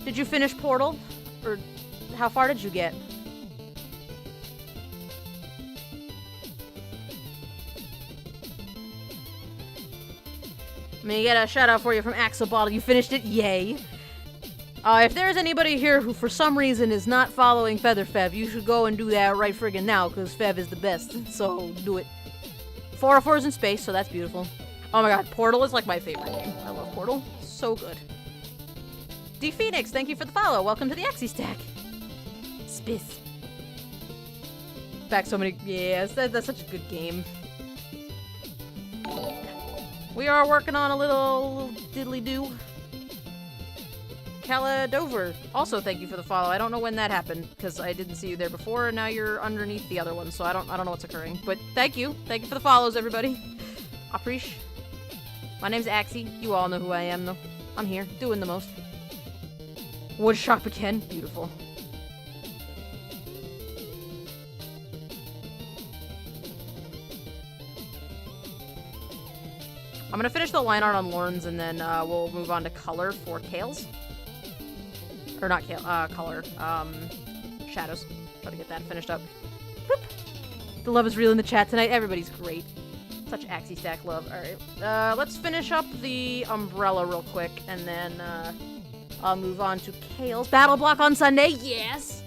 Speaker 1: Did you finish Portal? Or how far did you get? Let me get a shout out for you from Axolotl. You finished it? Yay. If there's anybody here who for some reason is not following Featherfev, you should go and do that right friggin' now, because Fev is the best, so do it. 404's in space, so that's beautiful. Oh my god, Portal is like my favorite game. I love Portal. So good. D Phoenix, thank you for the follow. Welcome to the Axie Stack. Spiss. Back so many... Yeah, that's such a good game. We are working on a little diddly-doo. Caladover, also thank you for the follow. I don't know when that happened, because I didn't see you there before, and now you're underneath the other one, so I don't know what's occurring. But thank you. Thank you for the follows, everybody. Appreciate. My name's Axie. You all know who I am, though. I'm here, doing the most. Woodshop again. Beautiful. I'm gonna finish the line art on Lorne's, and then we'll move on to color for Kales. Or not Kale, color, Shadows. Try to get that finished up. Boop. The love is real in the chat tonight. Everybody's great. Such Axie Stack love. Alright, let's finish up the umbrella real quick, and then, I'll move on to Kale's Battle Block on Sunday. Yes!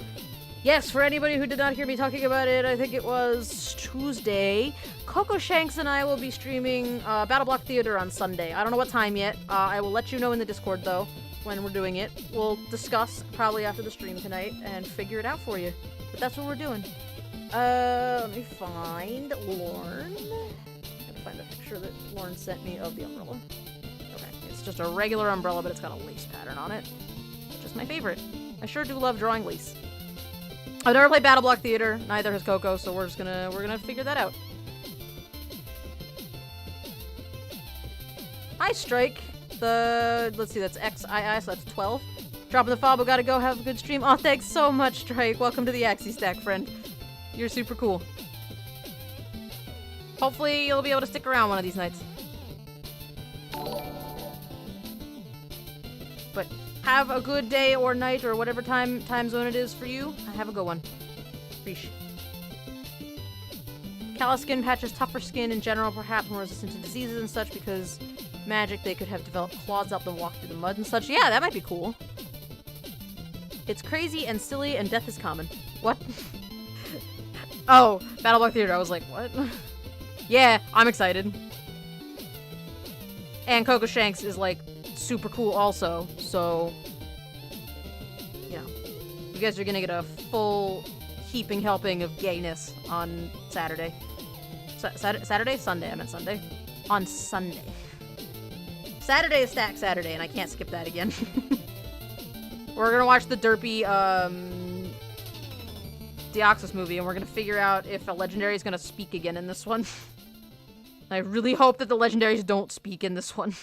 Speaker 1: Yes, for anybody who did not hear me talking about it, I think it was Tuesday. Coco Shanks and I will be streaming, Battle Block Theater on Sunday. I don't know what time yet. I will let you know in the Discord, though, when we're doing it. We'll discuss, probably after the stream tonight, and figure it out for you. But that's what we're doing. Let me find Lorne. Gotta find the picture that Lorne sent me of the umbrella. Okay, it's just a regular umbrella, but it's got a lace pattern on it. Which is my favorite. I sure do love drawing lace. I've never played Battle Block Theater, neither has Coco, so we're gonna figure that out. Hi, Strike. Let's see, that's XII, so that's 12. Dropping the fob, we gotta go have a good stream. Oh, thanks so much, Strike. Welcome to the Axie Stack, friend. You're super cool. Hopefully you'll be able to stick around one of these nights. But have a good day or night or whatever time zone it is for you. Have a good one. Reesh. Callous skin patches tougher skin in general, perhaps more resistant to diseases and such because magic they could have developed claws up and walk through the mud and such. Yeah, that might be cool. It's crazy and silly and death is common. What? Oh, Battle Block Theater. I was like, what? Yeah, I'm excited. And Coco Shanks is like super cool also, so you know, you guys are gonna get a full heaping helping of gayness on Saturday. Saturday? Sunday. I meant Sunday. On Sunday. Saturday is Stack Saturday, and I can't skip that again. We're gonna watch the derpy Deoxys movie, and we're gonna figure out if a legendary is gonna speak again in this one. I really hope that the legendaries don't speak in this one.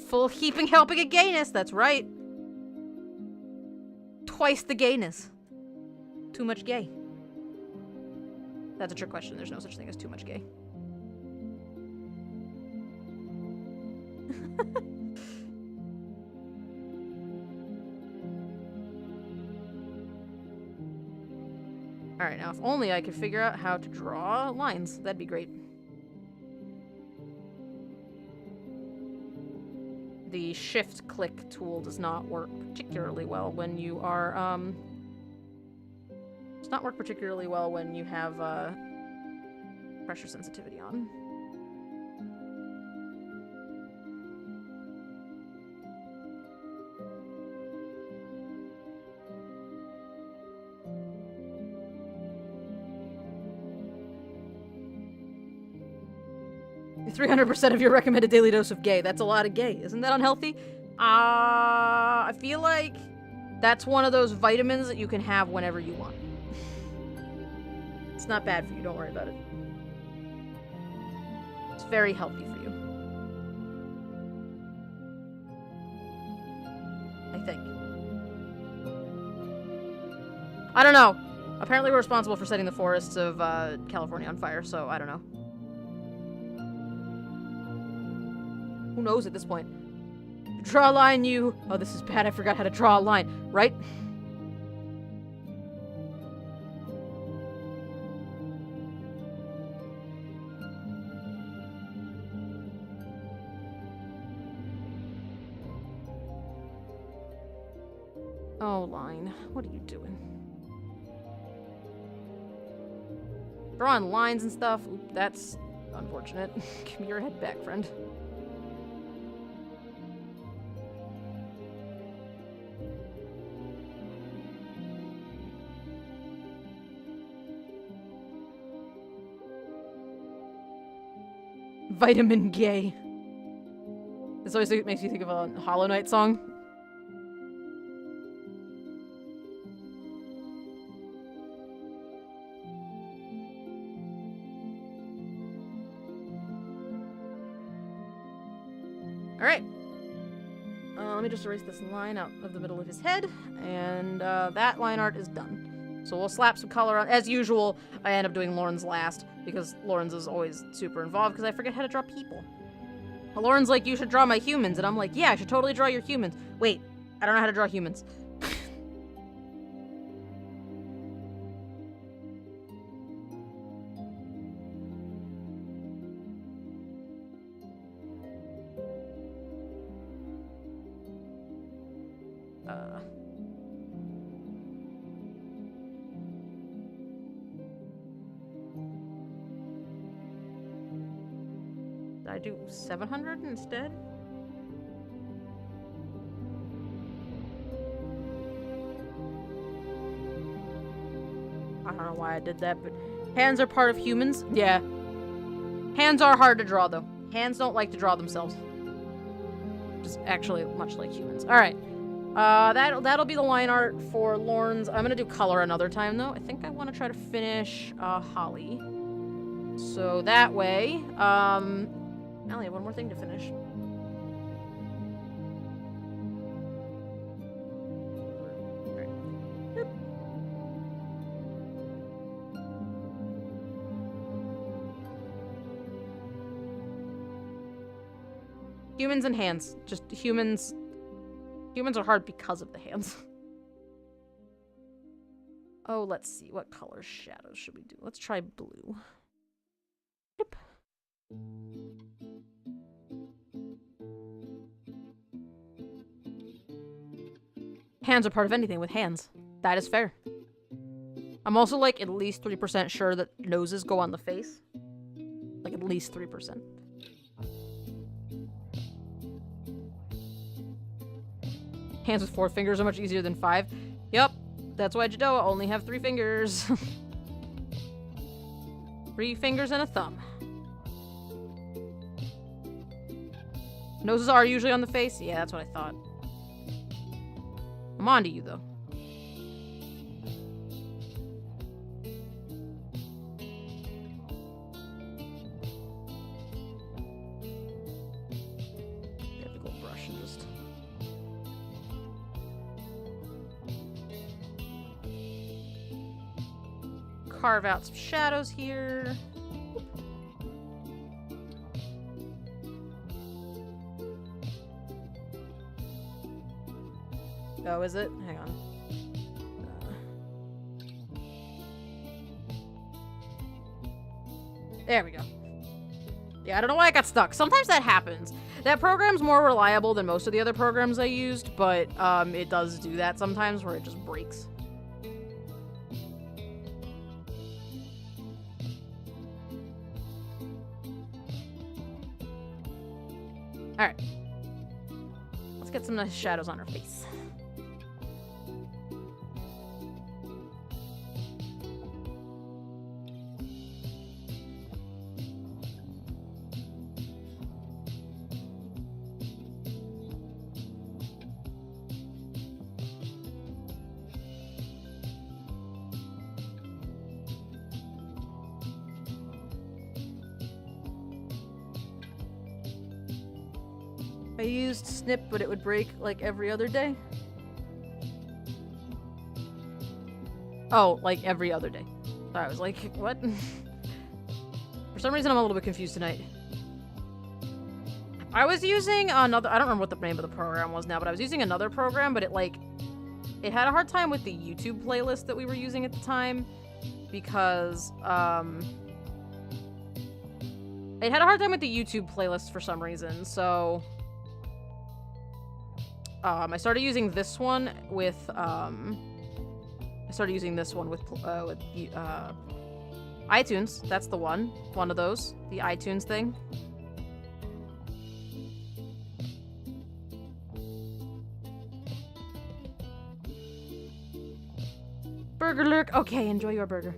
Speaker 1: Full heaping helping of gayness, that's right. Twice the gayness. Too much gay. That's a trick question. There's no such thing as too much gay. Alright, now if only I could figure out how to draw lines. That'd be great. The shift-click tool does not work particularly well when you are, does not work particularly well when you have, pressure sensitivity on. You're 300% of your recommended daily dose of gay. That's a lot of gay. Isn't that unhealthy? I feel like that's one of those vitamins that you can have whenever you want. It's not bad for you. Don't worry about it. It's very healthy for you. I think. I don't know. Apparently we're responsible for setting the forests of California on fire, so I don't know. Who knows at this point? Draw a line, you... Oh, this is bad. I forgot how to draw a line. Right? Oh, line. What are you doing? Drawing lines and stuff? Oop, that's unfortunate. Give me your head back, friend. Vitamin gay. This always makes you think of a Hollow Knight song. Alright. Let me just erase this line out of the middle of his head, and that line art is done. So we'll slap some color on. As usual, I end up doing Lauren's last, because Lauren's is always super involved, because I forget how to draw people. Lauren's like, you should draw my humans, and I'm like, yeah, I should totally draw your humans. Wait, I don't know how to draw humans. Did I do 700 instead? I don't know why I did that, but hands are part of humans. Yeah, Hands are hard to draw, though. Hands don't like to draw themselves. Just actually much like humans. Alright. That'll be the line art for Lorne's. I'm gonna do color another time, though. I think I want to try to finish Holly. So that way, I only have one more thing to finish. Alright. Yep. Humans and hands. Just humans. Humans are hard because of the hands. Oh, let's see. What color shadows should we do? Let's try blue. Yep. Hands are part of anything with hands. That is fair. I'm also like at least 3% sure that noses go on the face. Like at least 3%. Hands with 4 fingers are much easier than 5. Yep, that's why Jadoa only have 3 fingers. 3 fingers and a thumb. Noses are usually on the face? Yeah, that's what I thought. I'm on to you, though. Get the gold brush and just... carve out some shadows here. Oh, is it? Hang on. There we go. Yeah, I don't know why I got stuck. Sometimes that happens. That program's more reliable than most of the other programs I used, but it does do that sometimes where it just breaks. Alright. Let's get some nice shadows on her face. I used Snip, but it would break like every other day. Oh, like every other day. So I was like, what? For some reason, I'm a little bit confused tonight. I was using another... I don't remember what the name of the program was now, but I was using another program, but it had a hard time with the YouTube playlist that we were using at the time. Because, it had a hard time with the YouTube playlist for some reason, so... I started using this one with, iTunes. That's the one. One of those. The iTunes thing. Burger Lurk. Okay, enjoy your burger.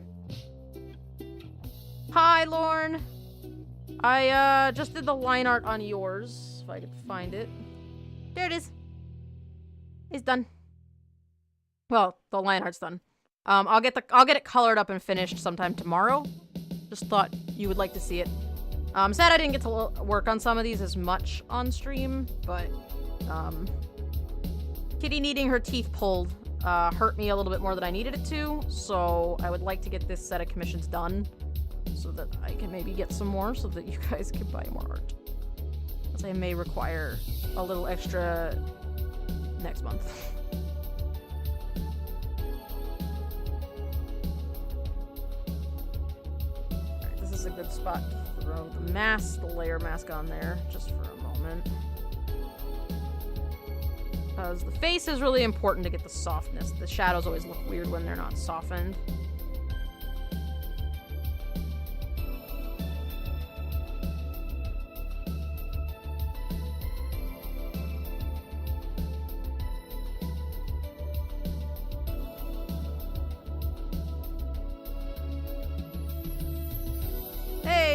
Speaker 1: Hi, Lorne. I, just did the line art on yours, if I could find it. There it is. It's done. Well, the line art's done. I'll get it colored up and finished sometime tomorrow. Just thought you would like to see it. Sad I didn't get to work on some of these as much on stream, but Kitty needing her teeth pulled hurt me a little bit more than I needed it to, so I would like to get this set of commissions done so that I can maybe get some more so that you guys can buy more art. As I may require a little extra next month. Alright, this is a good spot to throw the mask, the layer mask on there, just for a moment. Because the face is really important to get the softness. The shadows always look weird when they're not softened.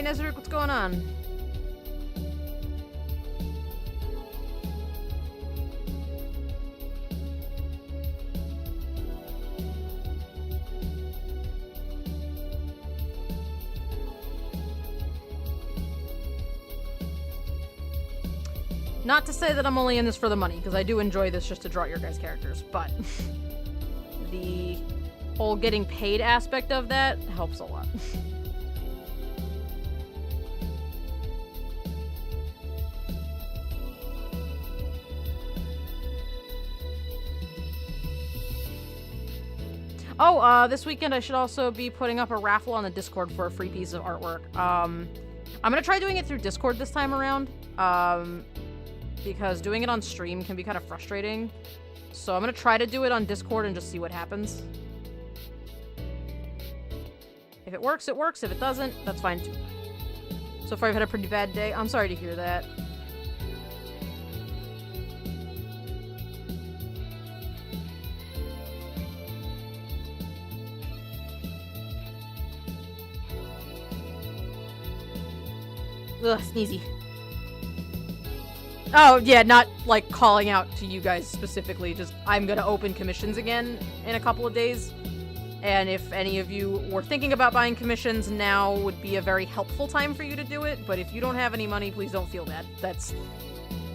Speaker 1: Hey, Nezaruk, what's going on? Not to say that I'm only in this for the money, because I do enjoy this just to draw your guys' characters, but the whole getting paid aspect of that helps a lot. Oh, this weekend I should also be putting up a raffle on the Discord for a free piece of artwork. I'm gonna try doing it through Discord this time around, because doing it on stream can be kind of frustrating. So I'm gonna try to do it on Discord and just see what happens. If it works, it works. If it doesn't, that's fine too. So far I've had a pretty bad day. I'm sorry to hear that. Ugh, sneezy. Oh, yeah, not, like, calling out to you guys specifically, just I'm gonna open commissions again in a couple of days. And if any of you were thinking about buying commissions, now would be a very helpful time for you to do it, but if you don't have any money, please don't feel bad.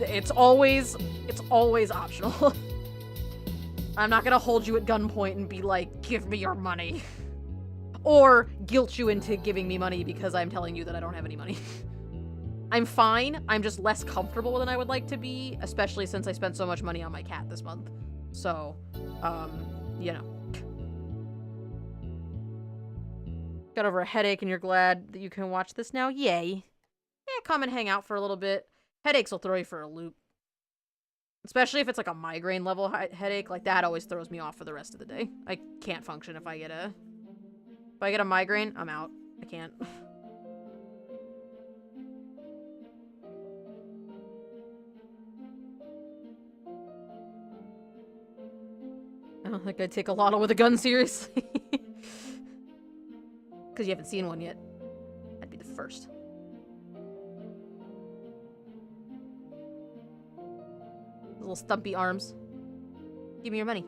Speaker 1: It's always optional. I'm not gonna hold you at gunpoint and be like, give me your money. Or guilt you into giving me money because I'm telling you that I don't have any money. I'm fine, I'm just less comfortable than I would like to be, especially since I spent so much money on my cat this month. So, you know. Got over a headache and you're glad that you can watch this now? Yay. Yeah, come and hang out for a little bit. Headaches will throw you for a loop. Especially if it's like a migraine level headache, like that always throws me off for the rest of the day. I can't function if I get a migraine, I'm out. I can't. I don't think I'd take a Lotl with a gun seriously. Because you haven't seen one yet. I'd be the first. Little stumpy arms. Give me your money.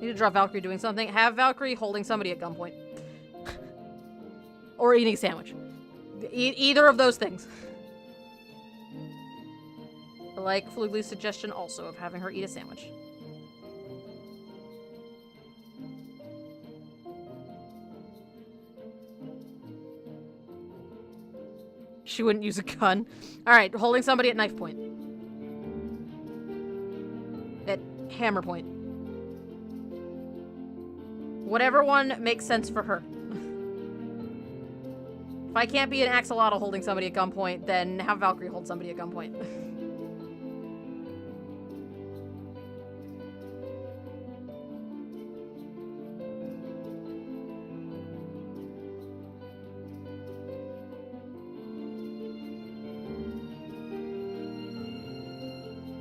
Speaker 1: Need to draw Valkyrie doing something. Have Valkyrie holding somebody at gunpoint. Or eating a sandwich. Either of those things. I like Flugli's suggestion also of having her eat a sandwich. She wouldn't use a gun. Alright, holding somebody at knife point. At hammer point. Whatever one makes sense for her. If I can't be an axolotl holding somebody at gunpoint, then have Valkyrie hold somebody at gunpoint.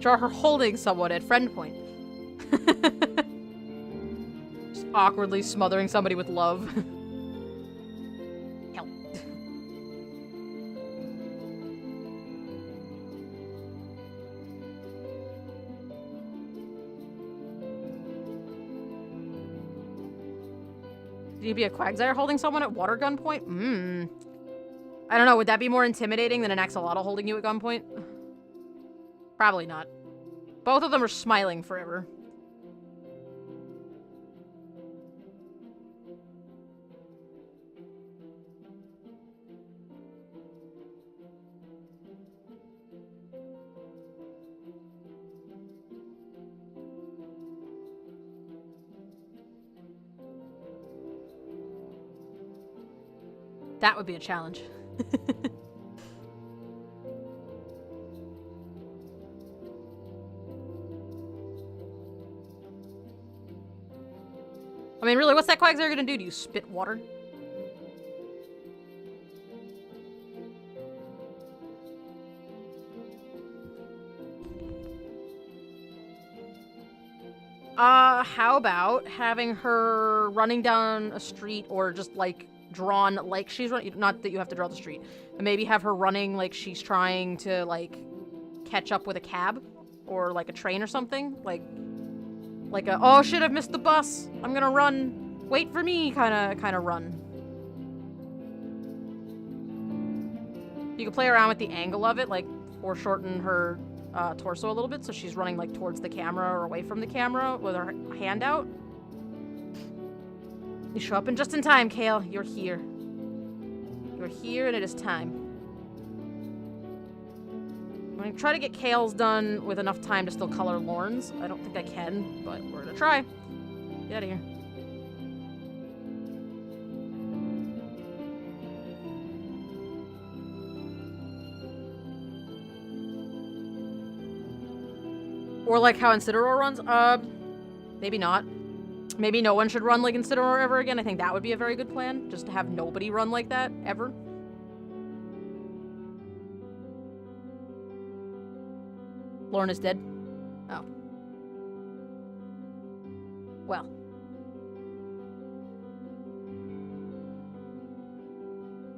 Speaker 1: Draw her holding someone at friend point. Just awkwardly smothering somebody with love. Help. Did you be a Quagsire holding someone at water gunpoint? I don't know, would that be more intimidating than an axolotl holding you at gunpoint? Probably not. Both of them are smiling forever. That would be a challenge. I mean, really, what's that Quagsire gonna do? Do you spit water? How about having her running down a street or just, like, drawn like she's running, not that you have to draw the street, but maybe have her running like she's trying to, like, catch up with a cab or, like, a train or something, like a, oh shit, I've missed the bus, I'm gonna run, wait for me kind of run. You can play around with the angle of it, like, foreshorten her torso a little bit so she's running, like, towards the camera or away from the camera with her hand out. You show up just in time, Kale. You're here. You're here and it is time. I'm gonna try to get Kale's done with enough time to still color Lorne's. I don't think I can, but we're gonna try. Get out of here. Or like how Incineroar runs? Maybe not. Maybe no one should run like Incineroar ever again. I think that would be a very good plan. Just to have nobody run like that, ever. Lorne is dead. Oh. Well.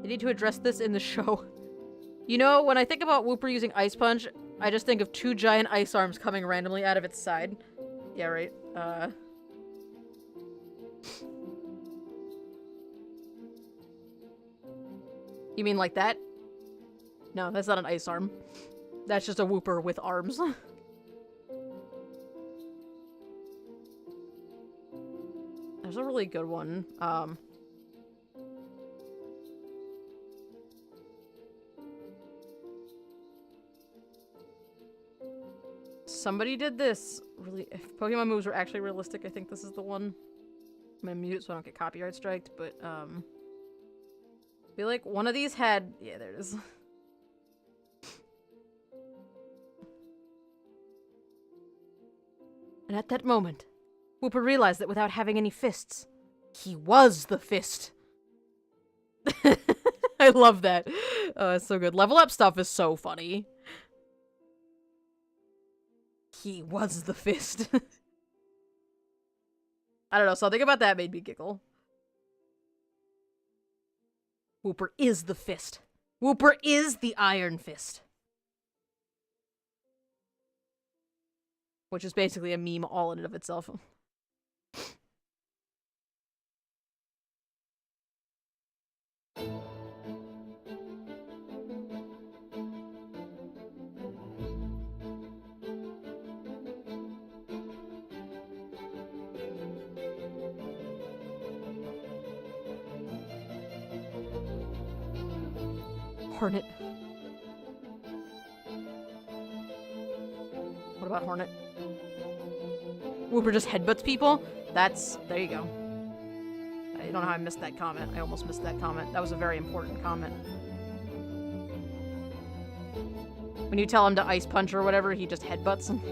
Speaker 1: They need to address this in the show. You know, when I think about Wooper using Ice Punch, I just think of 2 giant ice arms coming randomly out of its side. Yeah, right. You mean like that? No, that's not an ice arm. That's just a Wooper with arms. There's a really good one. Somebody did this. Really, if Pokemon moves were actually realistic, I think this is the one. I'm gonna mute so I don't get copyright striked, but, I feel like one of these had... Yeah, there it is. And at that moment, Wooper realized that without having any fists, he was the fist. I love that. Oh, it's so good. Level up stuff is so funny. He was the fist. I don't know, something about that made me giggle. Wooper is the fist. Wooper is the Iron Fist. Which is basically a meme all in and of itself. Hornet. What about Hornet? Wooper just headbutts people? That's... There you go. I don't know how I missed that comment. I almost missed that comment. That was a very important comment. When you tell him to ice punch or whatever, he just headbutts him.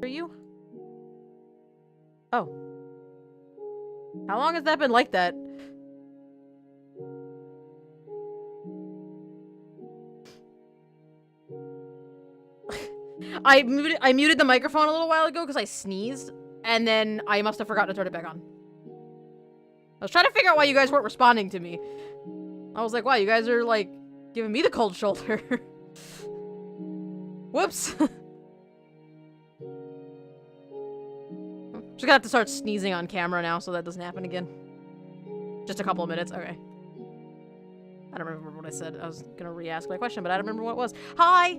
Speaker 1: Are you? Oh. How long has that been like that? I muted the microphone a little while ago because I sneezed, and then I must have forgotten to turn it back on. I was trying to figure out why you guys weren't responding to me. I was like, wow, you guys are, like, giving me the cold shoulder. Whoops. Just gonna have to start sneezing on camera now so that doesn't happen again. Just a couple of minutes. Okay. I don't remember what I said. I was gonna re-ask my question, but I don't remember what it was. Hi!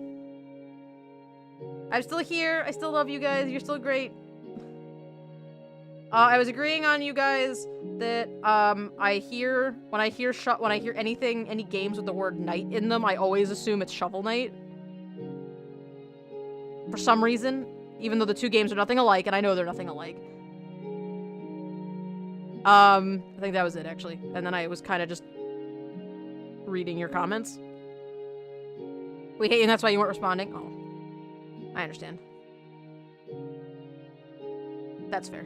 Speaker 1: I'm still here. I still love you guys. You're still great. I was agreeing on you guys that when I hear anything, any games with the word night in them, I always assume it's Shovel Knight. For some reason, even though the two games are nothing alike, and I know they're nothing alike. I think that was it, actually. And then I was kind of just reading your comments. Wait, hey, and that's why you weren't responding? Oh. I understand. That's fair.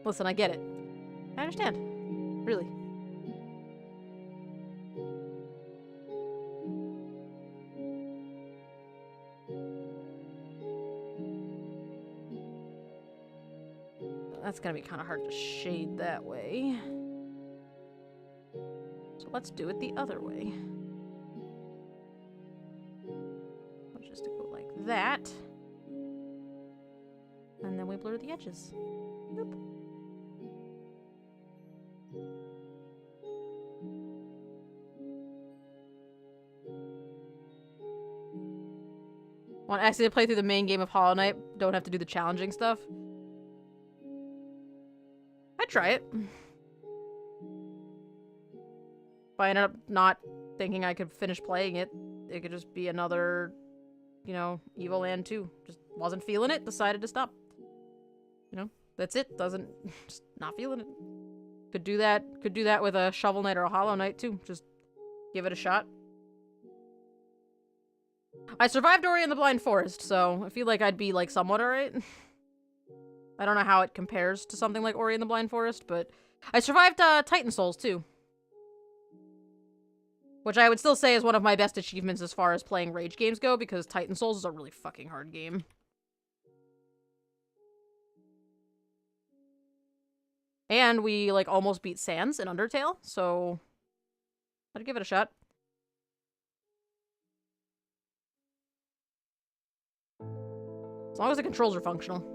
Speaker 1: Listen, I get it. I understand. Really. That's gonna be kind of hard to shade that way. So let's do it the other way. Just to go like that. And then we blur the edges. Boop. Want to actually play through the main game of Hollow Knight? Don't have to do the challenging stuff? I'd try it. If I ended up not thinking I could finish playing it, it could just be another, you know, Evil Land 2. Just wasn't feeling it, decided to stop. You know, that's it. Just not feeling it. Could do that with a Shovel Knight or a Hollow Knight too. Just give it a shot. I survived Ori and the Blind Forest, so I feel like I'd be, like, somewhat alright. I don't know how it compares to something like Ori and the Blind Forest, but I survived Titan Souls, too. Which I would still say is one of my best achievements as far as playing rage games go, because Titan Souls is a really fucking hard game. And we, like, almost beat Sans in Undertale, so I'd give it a shot. As long as the controls are functional.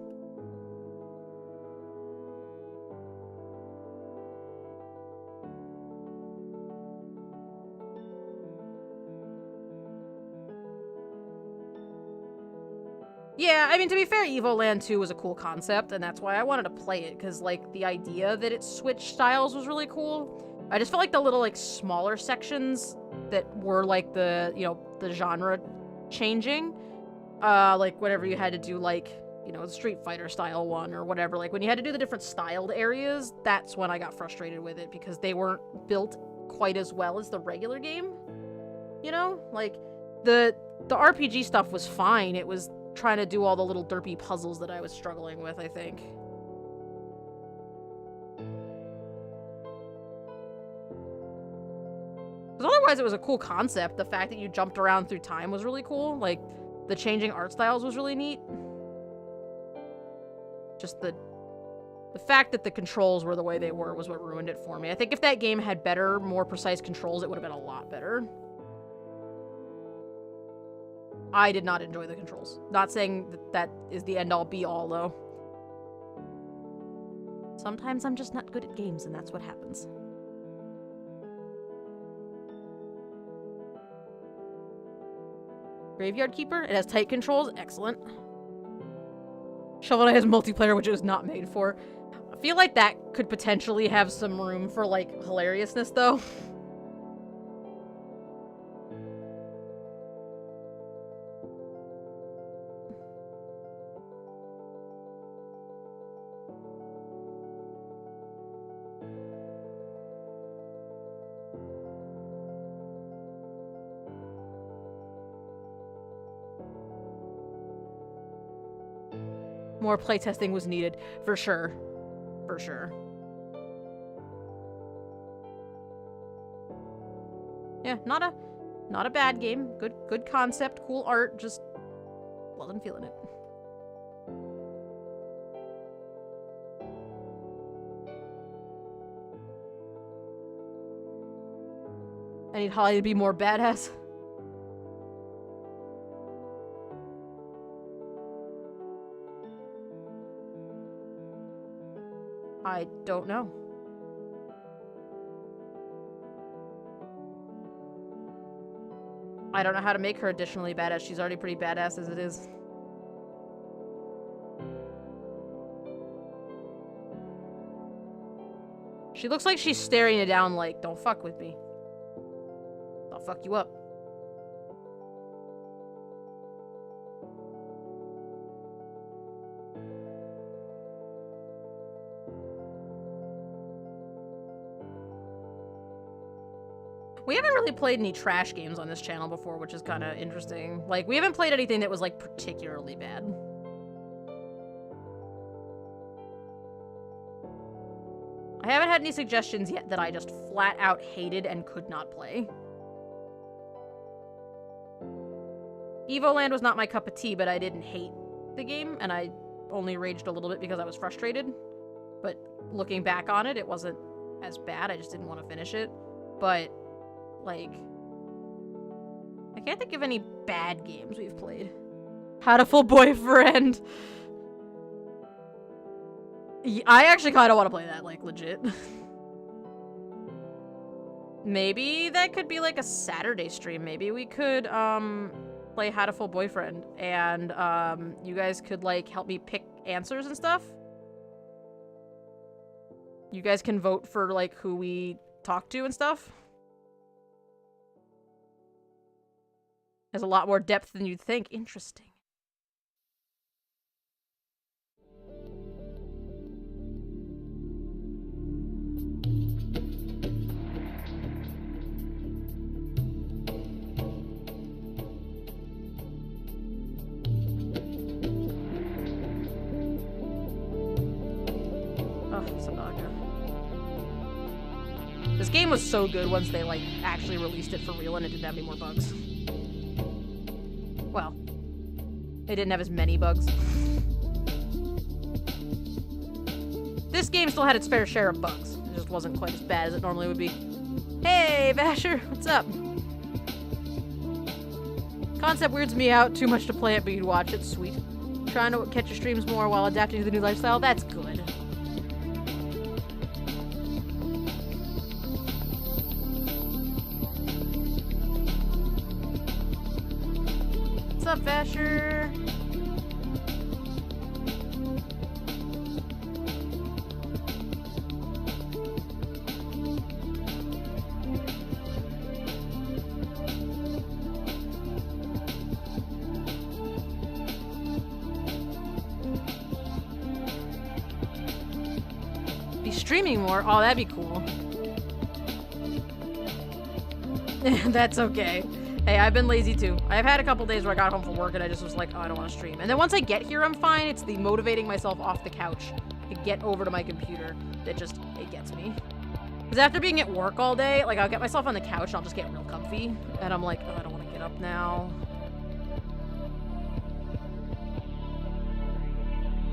Speaker 1: Yeah, I mean, to be fair, Evo Land 2 was a cool concept, and that's why I wanted to play it, because, like, the idea that it switched styles was really cool. I just felt like the little, like, smaller sections that were, like, the, you know, the genre changing, like, whenever you had to do, like, you know, the Street Fighter style one or whatever, like, when you had to do the different styled areas, that's when I got frustrated with it, because they weren't built quite as well as the regular game, you know? Like, the RPG stuff was fine, it was trying to do all the little derpy puzzles that I was struggling with, I think. Because otherwise it was a cool concept. The fact that you jumped around through time was really cool. Like, the changing art styles was really neat. Just the fact that the controls were the way they were was what ruined it for me. I think if that game had better, more precise controls, it would have been a lot better. I did not enjoy the controls. Not saying that is the end-all be-all, though. Sometimes I'm just not good at games, and that's what happens. Graveyard Keeper? It has tight controls? Excellent. Shovel Knight has multiplayer, which it was not made for. I feel like that could potentially have some room for, like, hilariousness, though. More playtesting was needed, for sure. For sure. Yeah, not a bad game. Good concept, cool art, just wasn't feeling it. I need Holly to be more badass. I don't know. I don't know how to make her additionally badass. She's already pretty badass as it is. She looks like she's staring it down like, don't fuck with me. I'll fuck you up. We haven't really played any trash games on this channel before, which is kind of interesting. Like, we haven't played anything that was, like, particularly bad. I haven't had any suggestions yet that I just flat out hated and could not play. Evoland was not my cup of tea, but I didn't hate the game, and I only raged a little bit because I was frustrated. But looking back on it, it wasn't as bad. I just didn't want to finish it. But, like, I can't think of any bad games we've played. Hatful Boyfriend. I actually kind of want to play that, like, legit. Maybe that could be, like, a Saturday stream. Maybe we could, play Hatful Boyfriend, and, you guys could, like, help me pick answers and stuff. You guys can vote for, like, who we talk to and stuff. Has a lot more depth than you'd think. Interesting. This game was so good once they, like, actually released it for real and it didn't have any more bugs. Well, it didn't have as many bugs. This game still had its fair share of bugs. It just wasn't quite as bad as it normally would be. Hey, Vasher, what's up? Concept weirds me out. Too much to play it, but you'd watch it. Sweet. Trying to catch your streams more while adapting to the new lifestyle. That's good. What's up, Vasher? Be streaming more? Oh, that'd be cool. That's okay. Hey, I've been lazy too. I've had a couple days where I got home from work and I just was like, oh, I don't want to stream. And then once I get here, I'm fine. It's the motivating myself off the couch to get over to my computer that just, it gets me. Because after being at work all day, like, I'll get myself on the couch and I'll just get real comfy. And I'm like, oh, I don't want to get up now.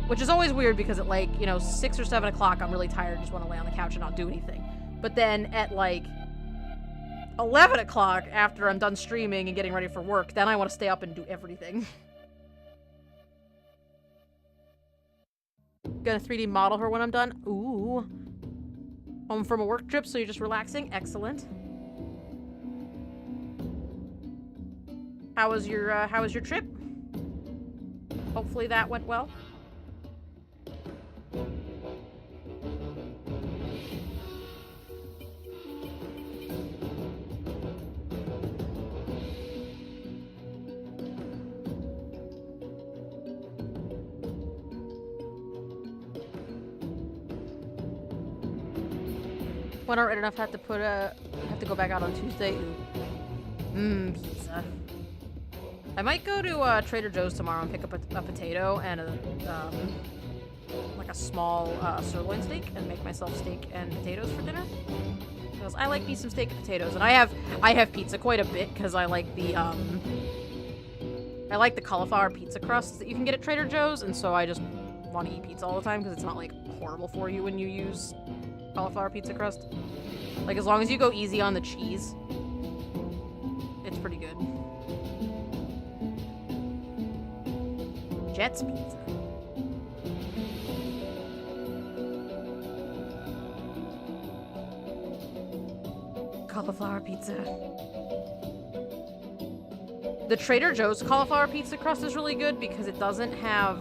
Speaker 1: Which is always weird because at, like, you know, 6 or 7 o'clock, I'm really tired, just want to lay on the couch and not do anything. But then at, like, 11 o'clock, after I'm done streaming and getting ready for work, then I want to stay up and do everything. Gonna 3D model her when I'm done. Ooh. Home from a work trip, so you're just relaxing. Excellent. How was your trip? Hopefully that went well. When aren't enough, have to go back out on Tuesday. Pizza. I might go to Trader Joe's tomorrow and pick up a potato and like a small sirloin steak and make myself steak and potatoes for dinner. Because I like me some steak and potatoes, and I have pizza quite a bit because I like the cauliflower pizza crusts that you can get at Trader Joe's, and so I just want to eat pizza all the time because it's not like horrible for you when you use cauliflower pizza crust. Like, as long as you go easy on the cheese, it's pretty good. Jet's Pizza. Cauliflower pizza. The Trader Joe's cauliflower pizza crust is really good because it doesn't have,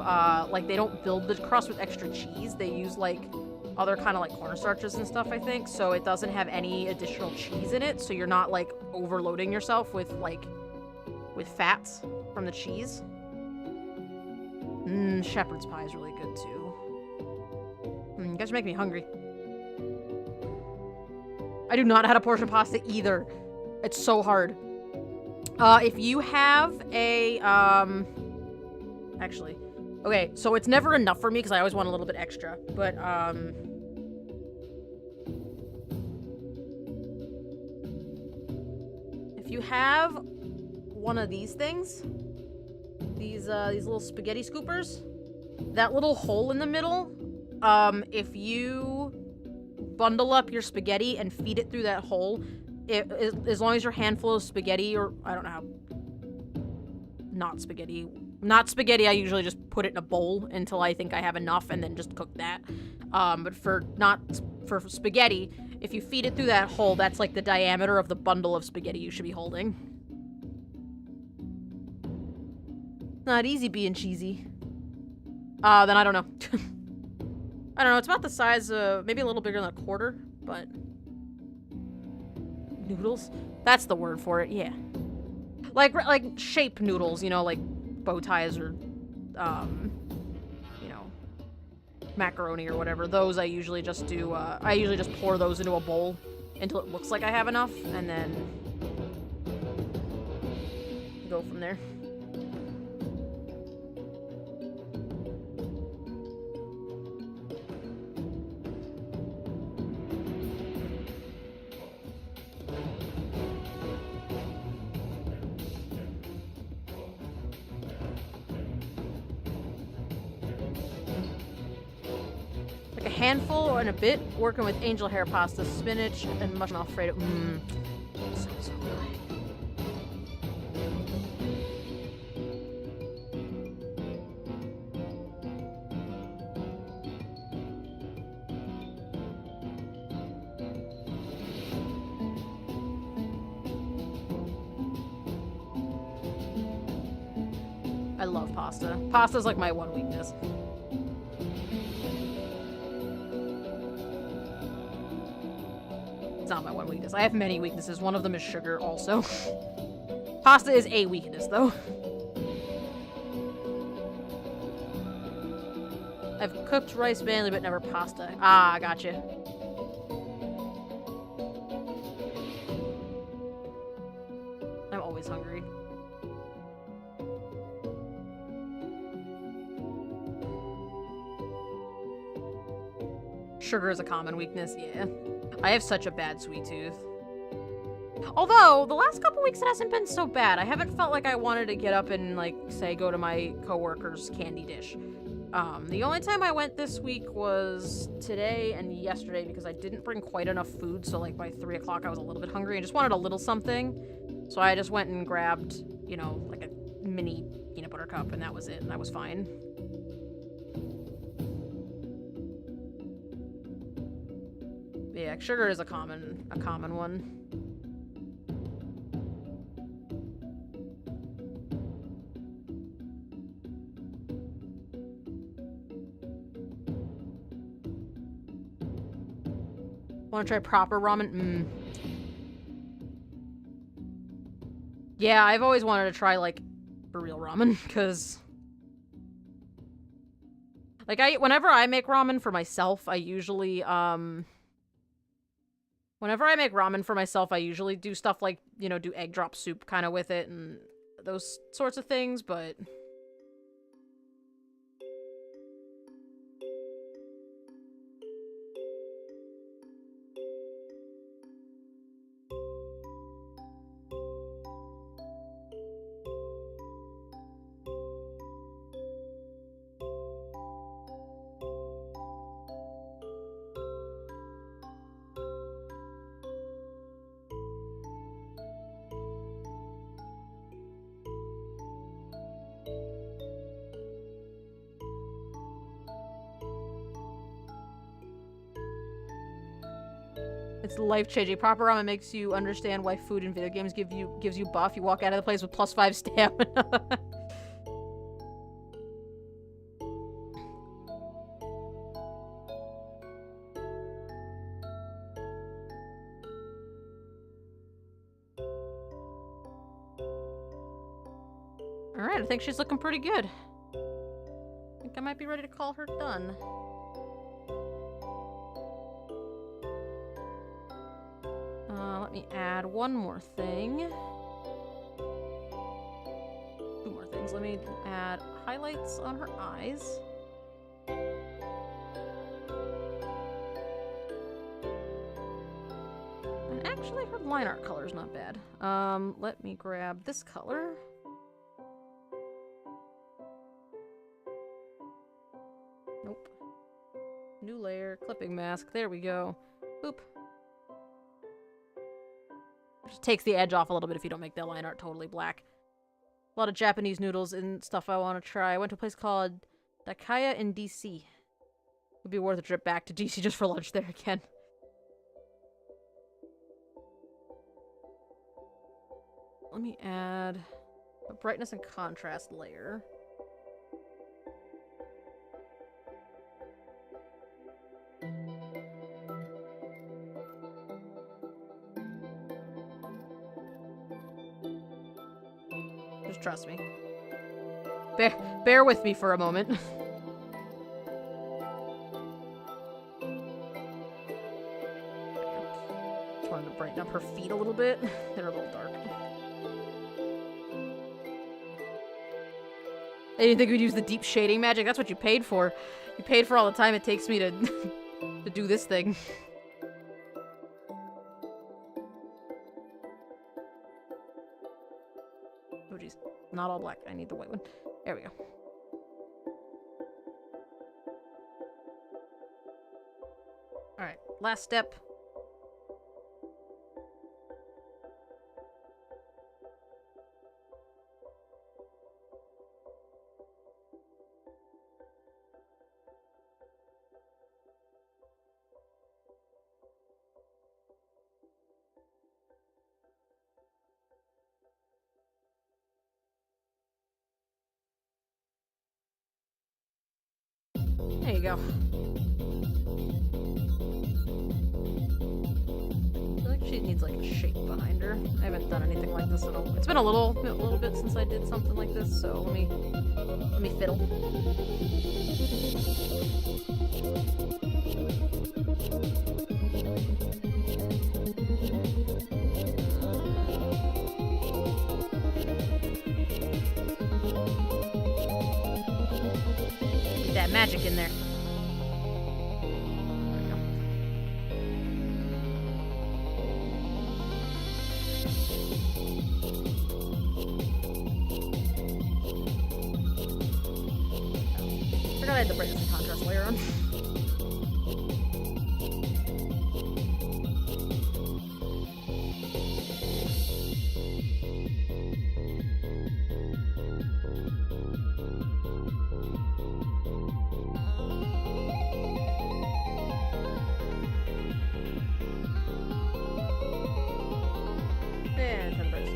Speaker 1: like, they don't build the crust with extra cheese. They use, like, other kind of, like, cornstarches and stuff, I think. So it doesn't have any additional cheese in it. So you're not, like, overloading yourself with, like, with fats from the cheese. Shepherd's pie is really good, too. You guys are making me hungry. I do not know how to portion pasta either. It's so hard. If you have a, actually, okay, so it's never enough for me because I always want a little bit extra, but, if you have one of these things, these little spaghetti scoopers, that little hole in the middle, if you bundle up your spaghetti and feed it through that hole, as long as your handful of spaghetti, or I don't know how, not spaghetti, I usually just put it in a bowl until I think I have enough and then just cook that. But for spaghetti, if you feed it through that hole, that's like the diameter of the bundle of spaghetti you should be holding. Not easy being cheesy. Then I don't know. I don't know, it's about the size of, maybe a little bigger than a quarter, but... Noodles? That's the word for it, yeah. Like shape noodles, you know, like bow ties or, you know, macaroni or whatever. Those I usually just do, I usually just pour those into a bowl until it looks like I have enough, and then go from there. Handful and a bit, working with angel hair pasta, spinach, and mushroom alfredo. So good. I love pasta. Pasta's like my one weakness. It's not my one weakness. I have many weaknesses. One of them is sugar also. Pasta is a weakness, though. I've cooked rice mainly, but never pasta. Ah, gotcha. I'm always hungry. Sugar is a common weakness, yeah. I have such a bad sweet tooth. Although, the last couple weeks it hasn't been so bad. I haven't felt like I wanted to get up and, like, say, go to my coworker's candy dish. The only time I went this week was today and yesterday because I didn't bring quite enough food, so, like, by 3 o'clock I was a little bit hungry and just wanted a little something. So I just went and grabbed, you know, like a mini peanut butter cup, and that was it, and I was fine. Yeah, sugar is a common one. Want to try proper ramen? Yeah, I've always wanted to try, like, for real ramen, because... Like, whenever I make ramen for myself, I usually, Whenever I make ramen for myself, I usually do stuff like, you know, do egg drop soup kind of with it, and those sorts of things, but... It's life-changing. Proper ramen makes you understand why food in video games gives you buff. You walk out of the place with +5 stamina. Alright, I think she's looking pretty good. I think I might be ready to call her done. Let me add one more thing. 2 more things. Let me add highlights on her eyes. And actually, her line art color is not bad. Let me grab this color. Nope. New layer, clipping mask. There we go. Boop. Just takes the edge off a little bit if you don't make that line art totally black. A lot of Japanese noodles and stuff I want to try. I went to a place called Dakaya in DC. Would be worth a trip back to DC just for lunch there again. Let me add a brightness and contrast layer. Just trust me. Bear with me for a moment. Just wanted to brighten up her feet a little bit. They're a little dark. I didn't think we'd use the deep shading magic. That's what you paid for. You paid for all the time it takes me to to do this thing. Oh jeez. Not all black. I need the white one. There we go. Alright, last step. There you go. I feel like she needs like a shape behind her. I haven't done anything like this at all. It's been a little bit since I did something like this, so let me fiddle. That magic in there. There we go. Forgot I had the brightness and contrast layer on.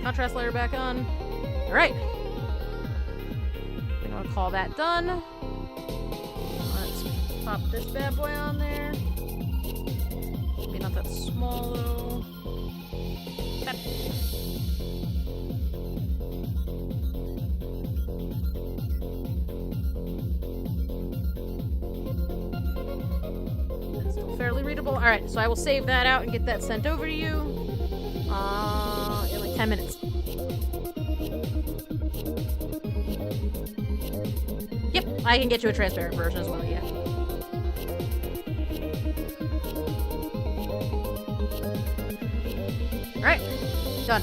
Speaker 1: Contrast layer back on. Alright. I'm gonna call that done. Let's pop this bad boy on there. Maybe not that small though. Okay. That's still fairly readable. Alright, so I will save that out and get that sent over to you. In like 10 minutes. I can get you a transparent version as well, yeah. Alright. Done.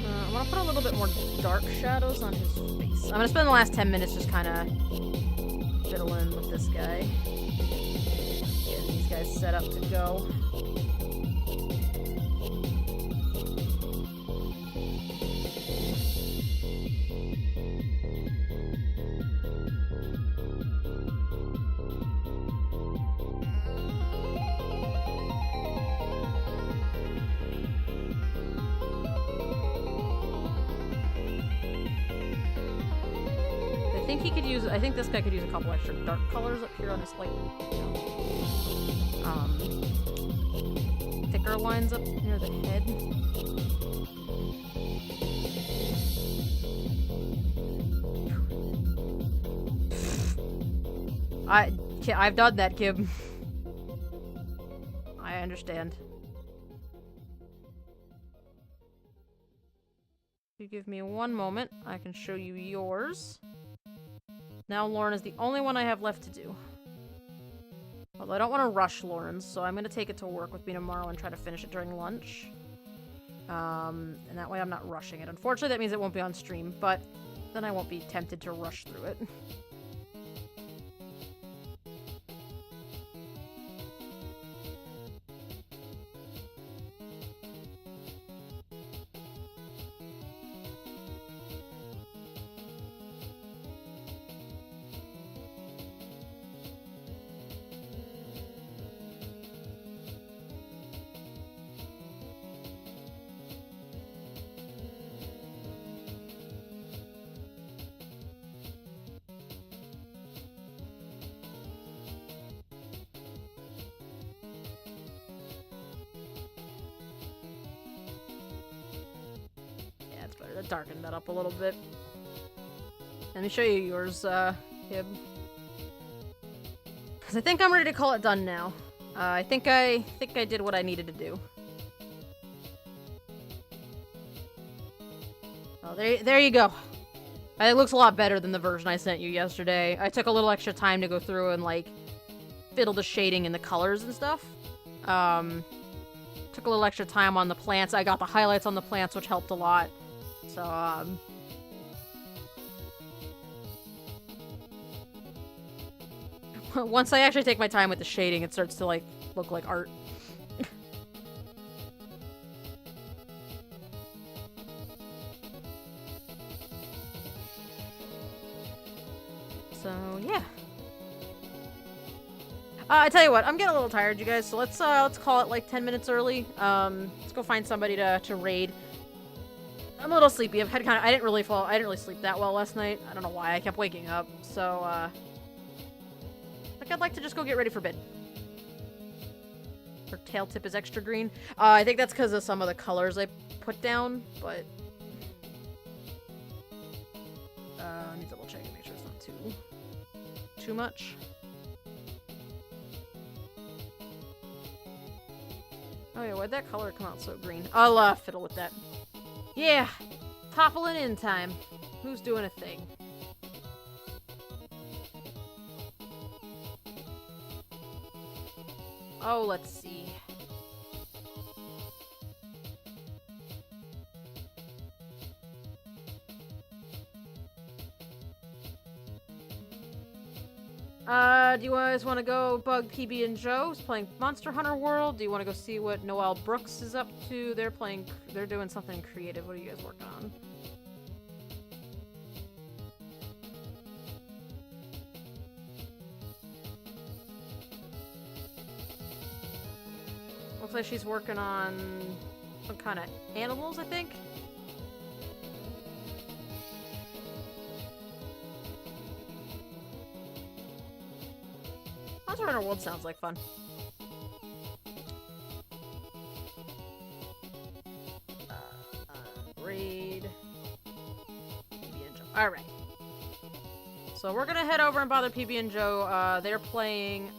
Speaker 1: I want to put a little bit more dark shadows on his face. I'm going to spend the last 10 minutes just kind of fiddling with this guy. Getting these guys set up to go. I think this guy could use a couple extra dark colors up here on his, like, thicker lines up near the head. I've done that, Kib. I understand. If you give me one moment, I can show you yours. Now Lauren is the only one I have left to do. Although I don't want to rush Lauren's, so I'm going to take it to work with me tomorrow and try to finish it during lunch. And that way I'm not rushing it. Unfortunately, that means it won't be on stream, but then I won't be tempted to rush through it. Darken that up a little bit. Let me show you yours, Hib. Because I think I'm ready to call it done now. I think I did what I needed to do. Oh, there you go. It looks a lot better than the version I sent you yesterday. I took a little extra time to go through and, like, fiddle the shading and the colors and stuff. Took a little extra time on the plants. I got the highlights on the plants, which helped a lot. So, once I actually take my time with the shading, it starts to, like, look like art. So, yeah. I tell you what, I'm getting a little tired, you guys, so let's call it, like, 10 minutes early. Let's go find somebody to raid. I'm a little sleepy. I didn't really sleep that well last night. I don't know why. I kept waking up. So, I think I'd like to just go get ready for bed. Her tail tip is extra green. I think that's because of some of the colors I put down, but... I need to double check and make sure it's not too much. Oh yeah, why'd that color come out so green? I'll, fiddle with that. Yeah, toppling in time. Who's doing a thing? Oh, let's see. Do you guys want to go bug PB and Joe, who's playing Monster Hunter World? Do you want to go see what Noelle Brooks is up to? They're doing something creative. What are you guys working on? Looks like she's working on some kind of animals, I think. Monster Hunter World sounds like fun. Raid. PB and Joe. Alright. So we're gonna head over and bother PB and Joe. They're playing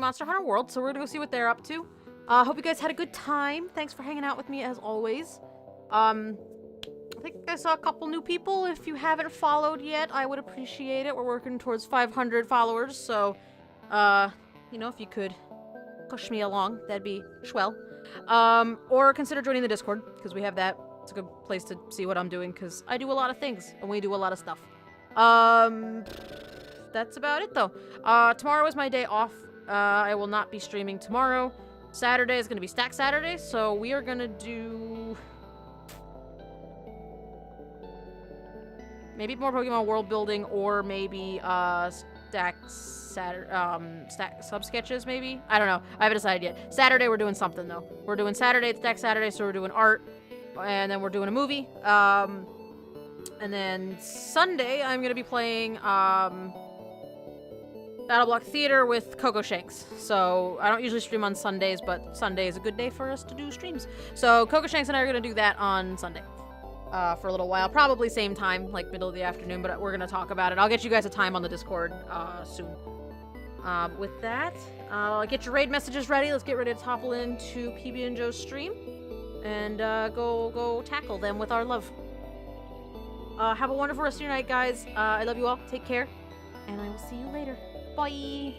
Speaker 1: Monster Hunter World, so we're gonna go see what they're up to. Hope you guys had a good time. Thanks for hanging out with me as always. I think I saw a couple new people. If you haven't followed yet, I would appreciate it. We're working towards 500 followers, so, you know, if you could push me along, that'd be swell. Or consider joining the Discord, because we have that. It's a good place to see what I'm doing, because I do a lot of things, and we do a lot of stuff. That's about it, though. Tomorrow is my day off. I will not be streaming tomorrow. Saturday is going to be Stack Saturday, so we are going to do... maybe more Pokemon world building, or maybe, Stack sub-sketches, maybe? I don't know. I haven't decided yet. Saturday, we're doing something, though. We're doing Saturday, it's Stack Saturday, so we're doing art, and then we're doing a movie. And then Sunday, I'm going to be playing, Battle Block Theater with Coco Shanks. So, I don't usually stream on Sundays, but Sunday is a good day for us to do streams. So, Coco Shanks and I are going to do that on Sunday. For a little while. Probably same time, like middle of the afternoon, but we're going to talk about it. I'll get you guys a time on the Discord, soon. With that, get your raid messages ready. Let's get ready to topple into PB and Joe's stream. And, go tackle them with our love. Have a wonderful rest of your night, guys. I love you all. Take care. And I will see you later. Bye!